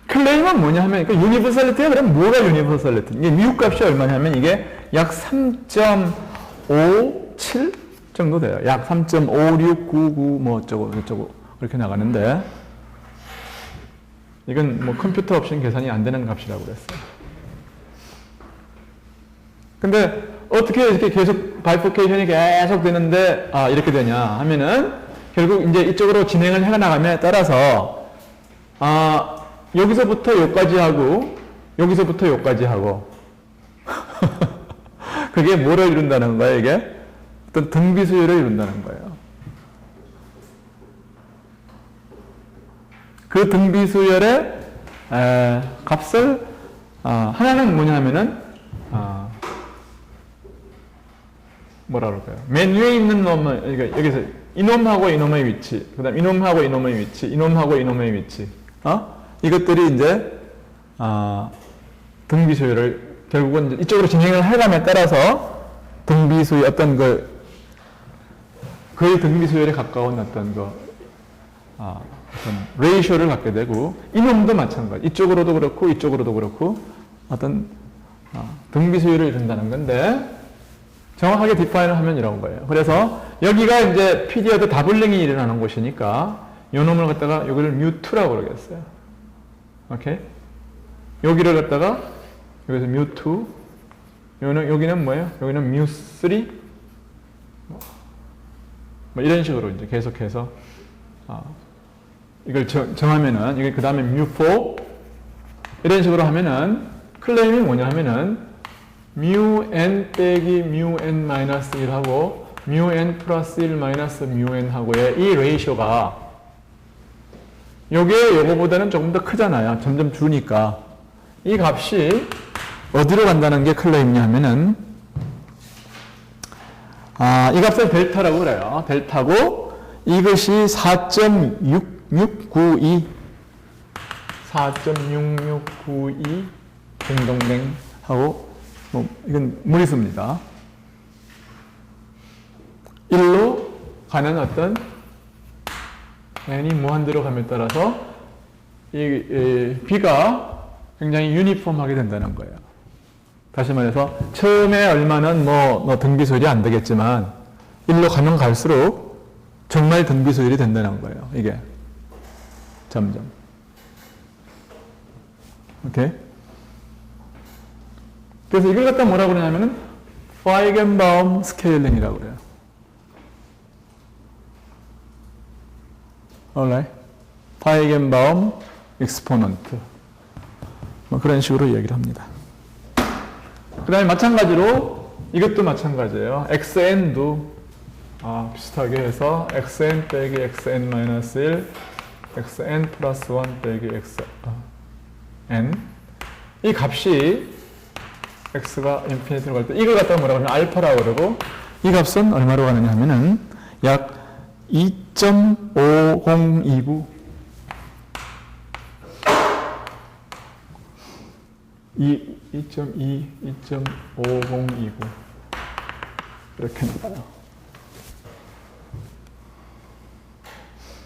클레임은 뭐냐 하면 유니버설리티가 그럼 뭐가 유니버설리티? 이게 뮤 값이 얼마냐면 이게 약 3.57 정도 돼요. 약 3.5699 뭐 어쩌고 저쩌고 그렇게 나가는데 이건 뭐 컴퓨터 없이는 계산이 안 되는 값이라고 그랬어요. 근데 어떻게 이렇게 계속 바이포케이션이 계속 되는데 이렇게 되냐 하면은 결국 이제 이쪽으로 진행을 해 나감에 따라서 여기서부터 여기까지 하고 여기서부터 여기까지 하고 그게 뭐를 이룬다는 거예요? 이게 어떤 등비수열을 이룬다는 거예요. 그 등비수열의 값을 하나는 뭐냐면은 뭐라 그럴까요? 맨 위에 있는 놈은 그러니까 여기서 이놈하고 이놈의 위치, 그다음 이놈하고 이놈의 위치, 이놈하고 이놈의 위치, 이것들이 이제 등비수열을 결국은 이제 이쪽으로 진행을 해감에 따라서 등비수열 어떤 거의 등비수열에 가까운 어떤 어떤 레이쇼를 갖게 되고 이놈도 마찬가지. 이쪽으로도 그렇고 이쪽으로도 그렇고 어떤 등비수열을 이룬다는 건데 정확하게 디파인을 하면 이런 거예요. 그래서 여기가 이제 피리어드 다블링이 일어나는 곳이니까 이 놈을 갖다가 여기를 뮤2라고 그러겠어요. 오케이? 여기를 갖다가 여기서 뮤2 여기는 뭐예요? 여기는 뮤3 뭐 이런 식으로 이제 계속해서 이걸 정하면은 이게 그 다음에 뮤4 이런 식으로 하면은 클레임이 뭐냐 하면은 뮤n 빼기 뮤n 마이너스 1하고 뮤n 플러스 1 마이너스 뮤n 하고의 이 레이쇼가 요게 요거보다는 조금 더 크잖아요. 점점 주니까 이 값이 어디로 간다는 게 클레임이냐 하면은 이 값을 델타라고 그래요. 델타고 이것이 4.6692 댕동댕 하고 이건 무리수입니다. 1로 가는 어떤 n이 무한대로 감에 따라서 이 b가 굉장히 유니폼하게 된다는 거예요. 다시 말해서 처음에 얼마는 뭐 등비수열이 안 되겠지만 1로 가면 갈수록 정말 등비수열이 된다는 거예요. 이게 점점. 오케이? 그래서 이걸 갖다 뭐라고 그러냐면은 파이겐바움 스케일링이라고 그래요. alright? 파이겐바움 익스포넌트 뭐 그런 식으로 이야기를 합니다. 그 다음에 마찬가지로 이것도 마찬가지예요. xn도 비슷하게 해서 xn 빼기 xn 마이너스 1 xn 플러스 1 빼기 xn 이 값이 x가 인피니티로 갈 때 이걸 갖다가 뭐라고 하면 알파라고 그러고 이 값은 얼마로 가느냐 하면은 약 2.5029 2.5029 이렇게 나가요.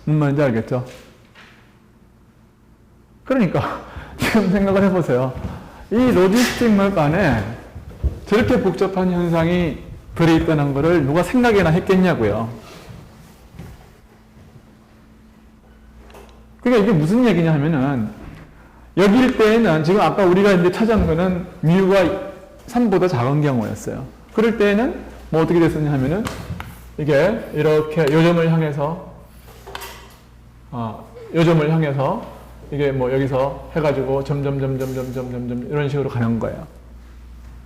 무슨 말인지 알겠죠? 그러니까 지금 생각을 해보세요. 이 로지스틱 맵 안에 저렇게 복잡한 현상이 들어있다는 것을 누가 생각이나 했겠냐고요. 그러니까 이게 무슨 얘기냐 하면은 여기일 때에는 지금 아까 우리가 이제 찾은 거는 뮤가 3보다 작은 경우였어요. 그럴 때에는 뭐 어떻게 됐었냐 하면은 이게 이렇게 요점을 향해서 요점을 향해서 이게 뭐 여기서 해가지고 점점 이런 식으로 가는 거예요.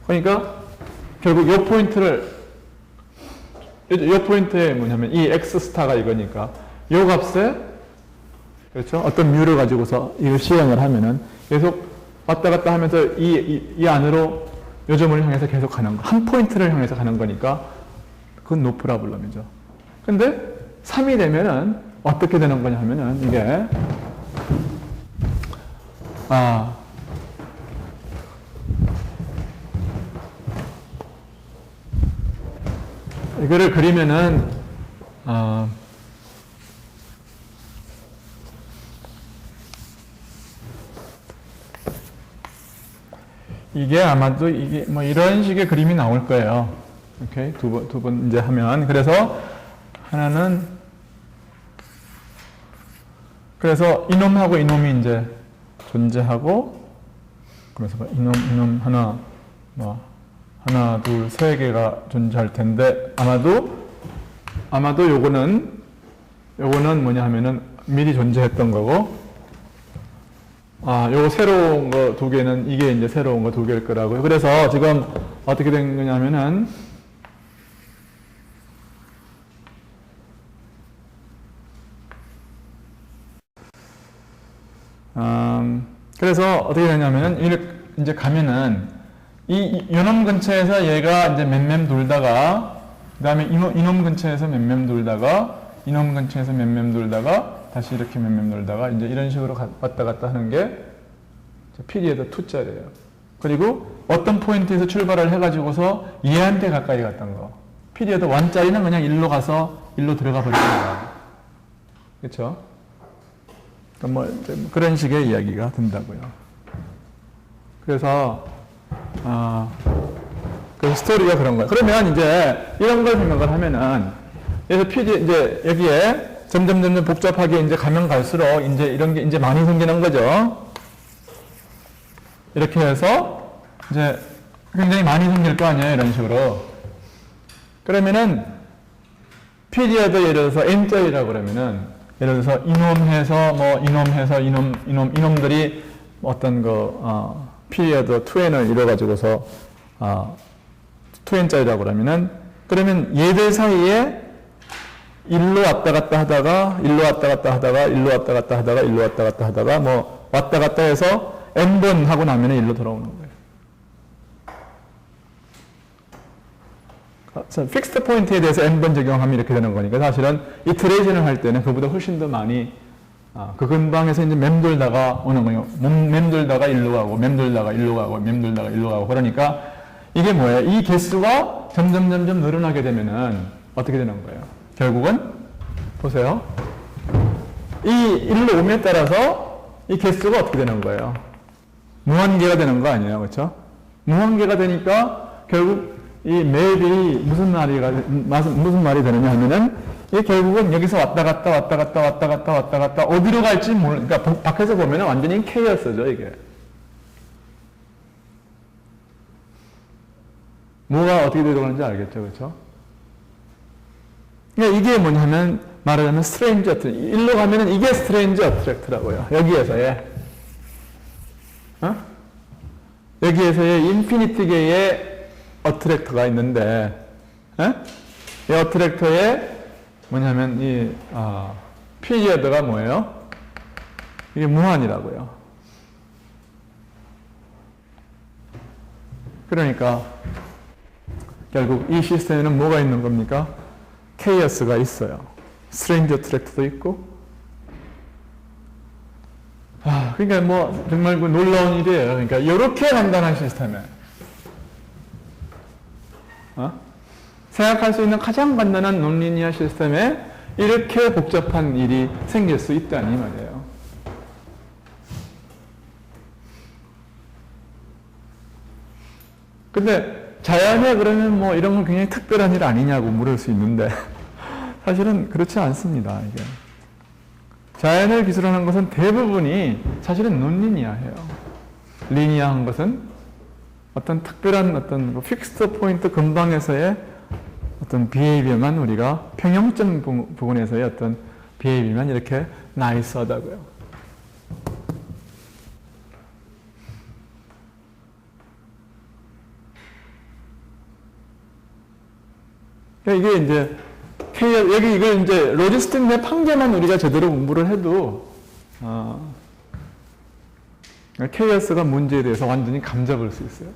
그러니까 결국 요 포인트에 뭐냐면 이 x 스타가 이거니까 요 값에 그렇죠? 어떤 뮤를 가지고서 이걸 시행을 하면은 계속 왔다 갔다 하면서 이 안으로 요점을 향해서 계속 가는 거. 한 포인트를 향해서 가는 거니까 그건 노 프라블럼이죠. 근데 3이 되면은 어떻게 되는 거냐 하면은 이게 이거를 그리면은 이게 아마도 이게 뭐 이런 식의 그림이 나올 거예요. 오케이. 두 번 이제 하면. 그래서 하나는 그래서 이놈하고 이놈이 이제 존재하고 그래서 이놈 하나 뭐 하나 둘 세 개가 존재할 텐데 아마도 요거는 뭐냐 하면은 미리 존재했던 거고 요거 새로운 거 두 개는 이게 이제 새로운 거 두 개일 거라고요. 그래서 지금 어떻게 된 거냐면은 그래서 어떻게 되냐면은 이렇게 이제 가면은 이 요놈 근처에서 얘가 이제 맴맴 돌다가 그다음에 이놈 근처에서 맴맴 돌다가 이놈 근처에서 맴맴 돌다가 다시 이렇게 맴맴 돌다가 이제 이런 식으로 왔다 갔다 하는 게 피리에드 2자리예요. 그리고 어떤 포인트에서 출발을 해가지고서 얘한테 가까이 갔던 거. 피리에드 1자리는 그냥 일로 가서 일로 들어가 버리는 거야. 그렇죠? 뭐 그런 식의 이야기가 된다고요. 그래서 그 스토리가 그런 거예요. 그러면 이제 이런 걸 생각을 하면은 그래서 이제 여기에 점점 복잡하게 이제 가면 갈수록 이제 이런 게 이제 많이 생기는 거죠. 이렇게 해서 이제 굉장히 많이 생길 거 아니에요. 이런 식으로. 그러면은 피리어드 예를 들어서 n자리라고 그러면은 예를 들어서 이놈해서 뭐 이놈해서 이놈들이 어떤 피리어드 2n을 이뤄가지고서 2n짜리라고 그러면은 그러면 얘들 사이에 일로 왔다 갔다 하다가 일로 왔다 갔다 하다가 일로 왔다 갔다 하다가 일로 왔다 갔다 하다가 뭐 왔다 갔다 해서 n번 하고 나면 일로 돌아오는 거예요. 픽스트 포인트에 대해서 n번 적용하면 이렇게 되는 거니까 사실은 이터레이션을 할 때는 그보다 훨씬 더 많이 그 근방에서 이제 맴돌다가 오는 거예요. 맴돌다가 일로 가고 맴돌다가 일로 가고 맴돌다가 일로 가고 그러니까 이게 뭐예요? 이 개수가 점점 늘어나게 되면은 어떻게 되는 거예요? 결국은 보세요. 이 일로 오에 따라서 이 개수가 어떻게 되는 거예요? 무한계가 되는 거 아니에요, 그렇죠? 무한계가 되니까 결국 이 맵이 무슨 말이 되느냐 하면은 이 결국은 여기서 왔다 갔다 어디로 갈지 그러니까 밖에서 보면은 완전히 케이오스죠, 이게. 뭐가 어떻게 들어가는지 알겠죠, 그렇죠? 그러니까 이게 뭐냐면 말하자면 스트레인지 어트랙트. 일로 가면은 이게 스트레인지 어트랙트라고요. 여기에서의 여기에서의 인피니티계의 어트랙터가 있는데 이 어트랙터에 뭐냐면 이 피리어드가 뭐예요? 이게 무한이라고요. 그러니까 결국 이 시스템에는 뭐가 있는 겁니까? 케이오스가 있어요. 스트레인지 어트랙트도 있고 그러니까 뭐 정말 그 놀라운 일이에요. 그러니까 이렇게 간단한 시스템에 생각할 수 있는 가장 간단한 논리니아 시스템에 이렇게 복잡한 일이 생길 수 있다니 말이에요. 근데 자연에 그러면 뭐 이런 건 굉장히 특별한 일 아니냐고 물을 수 있는데 사실은 그렇지 않습니다. 이게. 자연을 기술하는 것은 대부분이 사실은 논리니아해요. 리니아한 것은 어떤 특별한 어떤 픽스트 포인트 근방에서의 어떤 비헤이비어만 우리가 평형점 부분에서의 어떤 비헤이비어만 이렇게 나이스하다고요. 이게 이제 여기 이걸 이제 로지스틱 맵 한 개만 우리가 제대로 공부를 해도 케이어스가 문제에 대해서 완전히 감잡을 수 있어요.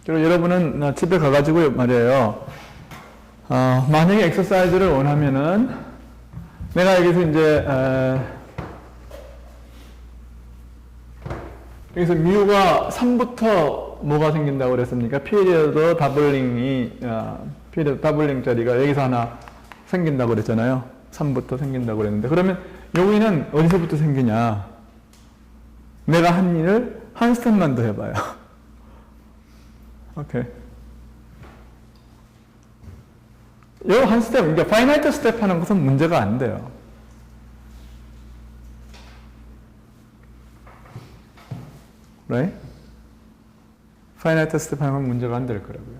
그리고 여러분은 집에 가가지고 말이에요. 만약에 엑서사이즈를 원하면은 내가 여기서 이제 여기서 뮤가 3부터 뭐가 생긴다고 그랬습니까? 피리어드 더블링 자리가 여기서 하나 생긴다고 그랬잖아요. 3부터 생긴다고 그랬는데 그러면 여기는 어디서부터 생기냐? 내가 한 일을 한 스텝만 더 해봐요. 오케이. 요 한 스텝, 그러니까 파이나이트 스텝 하는 것은 문제가 안 돼요. right? 파이나이트 스텝 하는 건 문제가 안 될 거라고요.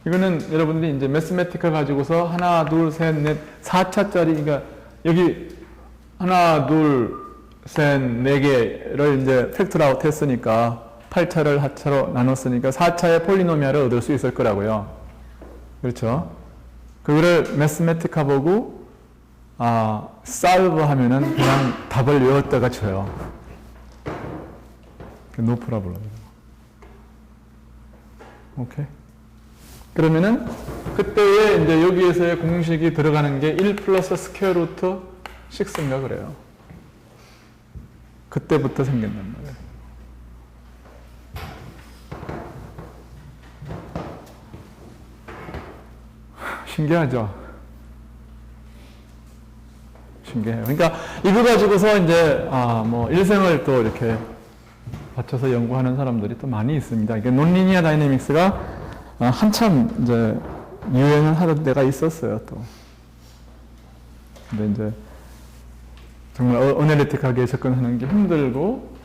이거는 여러분들이 이제 매스매티카 가지고서 하나, 둘, 셋, 넷, 4차짜리, 그러니까 여기 하나, 둘, 셋, 네 개를 이제 팩토리 아웃 했으니까 8차를 하차로 나눴으니까 4차의 폴리노미알을 얻을 수 있을 거라고요. 그렇죠? 그거를 매스매티카 보고 솔브 하면은 그냥 답을 외웠다가 쳐요. 노 프로블럼. 오케이. 그러면은 그때에 이제 여기에서의 공식이 들어가는 게 1 플러스 스퀘어 루트 6인가 그래요. 그때부터 생긴단 말이에요. 신기하죠? 신기해요. 그러니까 이거 가지고서 이제 뭐 일생을 또 이렇게 바쳐서 연구하는 사람들이 또 많이 있습니다. 이게 논리니아 다이내믹스가 한참 이제 유행을 하던 때가 있었어요, 또. 근데 이제 정말 어널리틱하게 접근하는 게 힘들고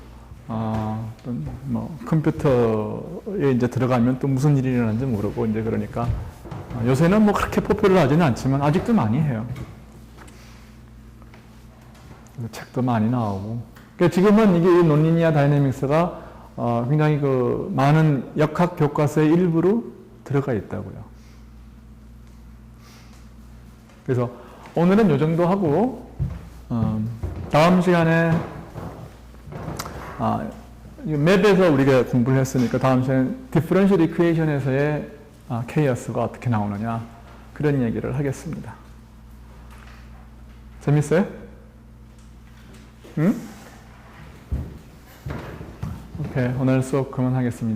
어떤 뭐 컴퓨터에 이제 들어가면 또 무슨 일이 일어나는지 모르고 이제 그러니까 요새는 뭐 그렇게 포퓰러하지는 않지만 아직도 많이 해요. 책도 많이 나오고. 그러니까 지금은 이게 논리니아 다이내믹스가 굉장히 그 많은 역학 교과서의 일부로 들어가 있다고요. 그래서 오늘은 요 정도 하고 다음 시간에 맵에서 우리가 공부를 했으니까 다음 시간에 디퍼런셜 이퀘이션에서의 케이어스가 어떻게 나오느냐 그런 얘기를 하겠습니다. 재밌어요? 응? 오케이, 오늘 수업 그만하겠습니다.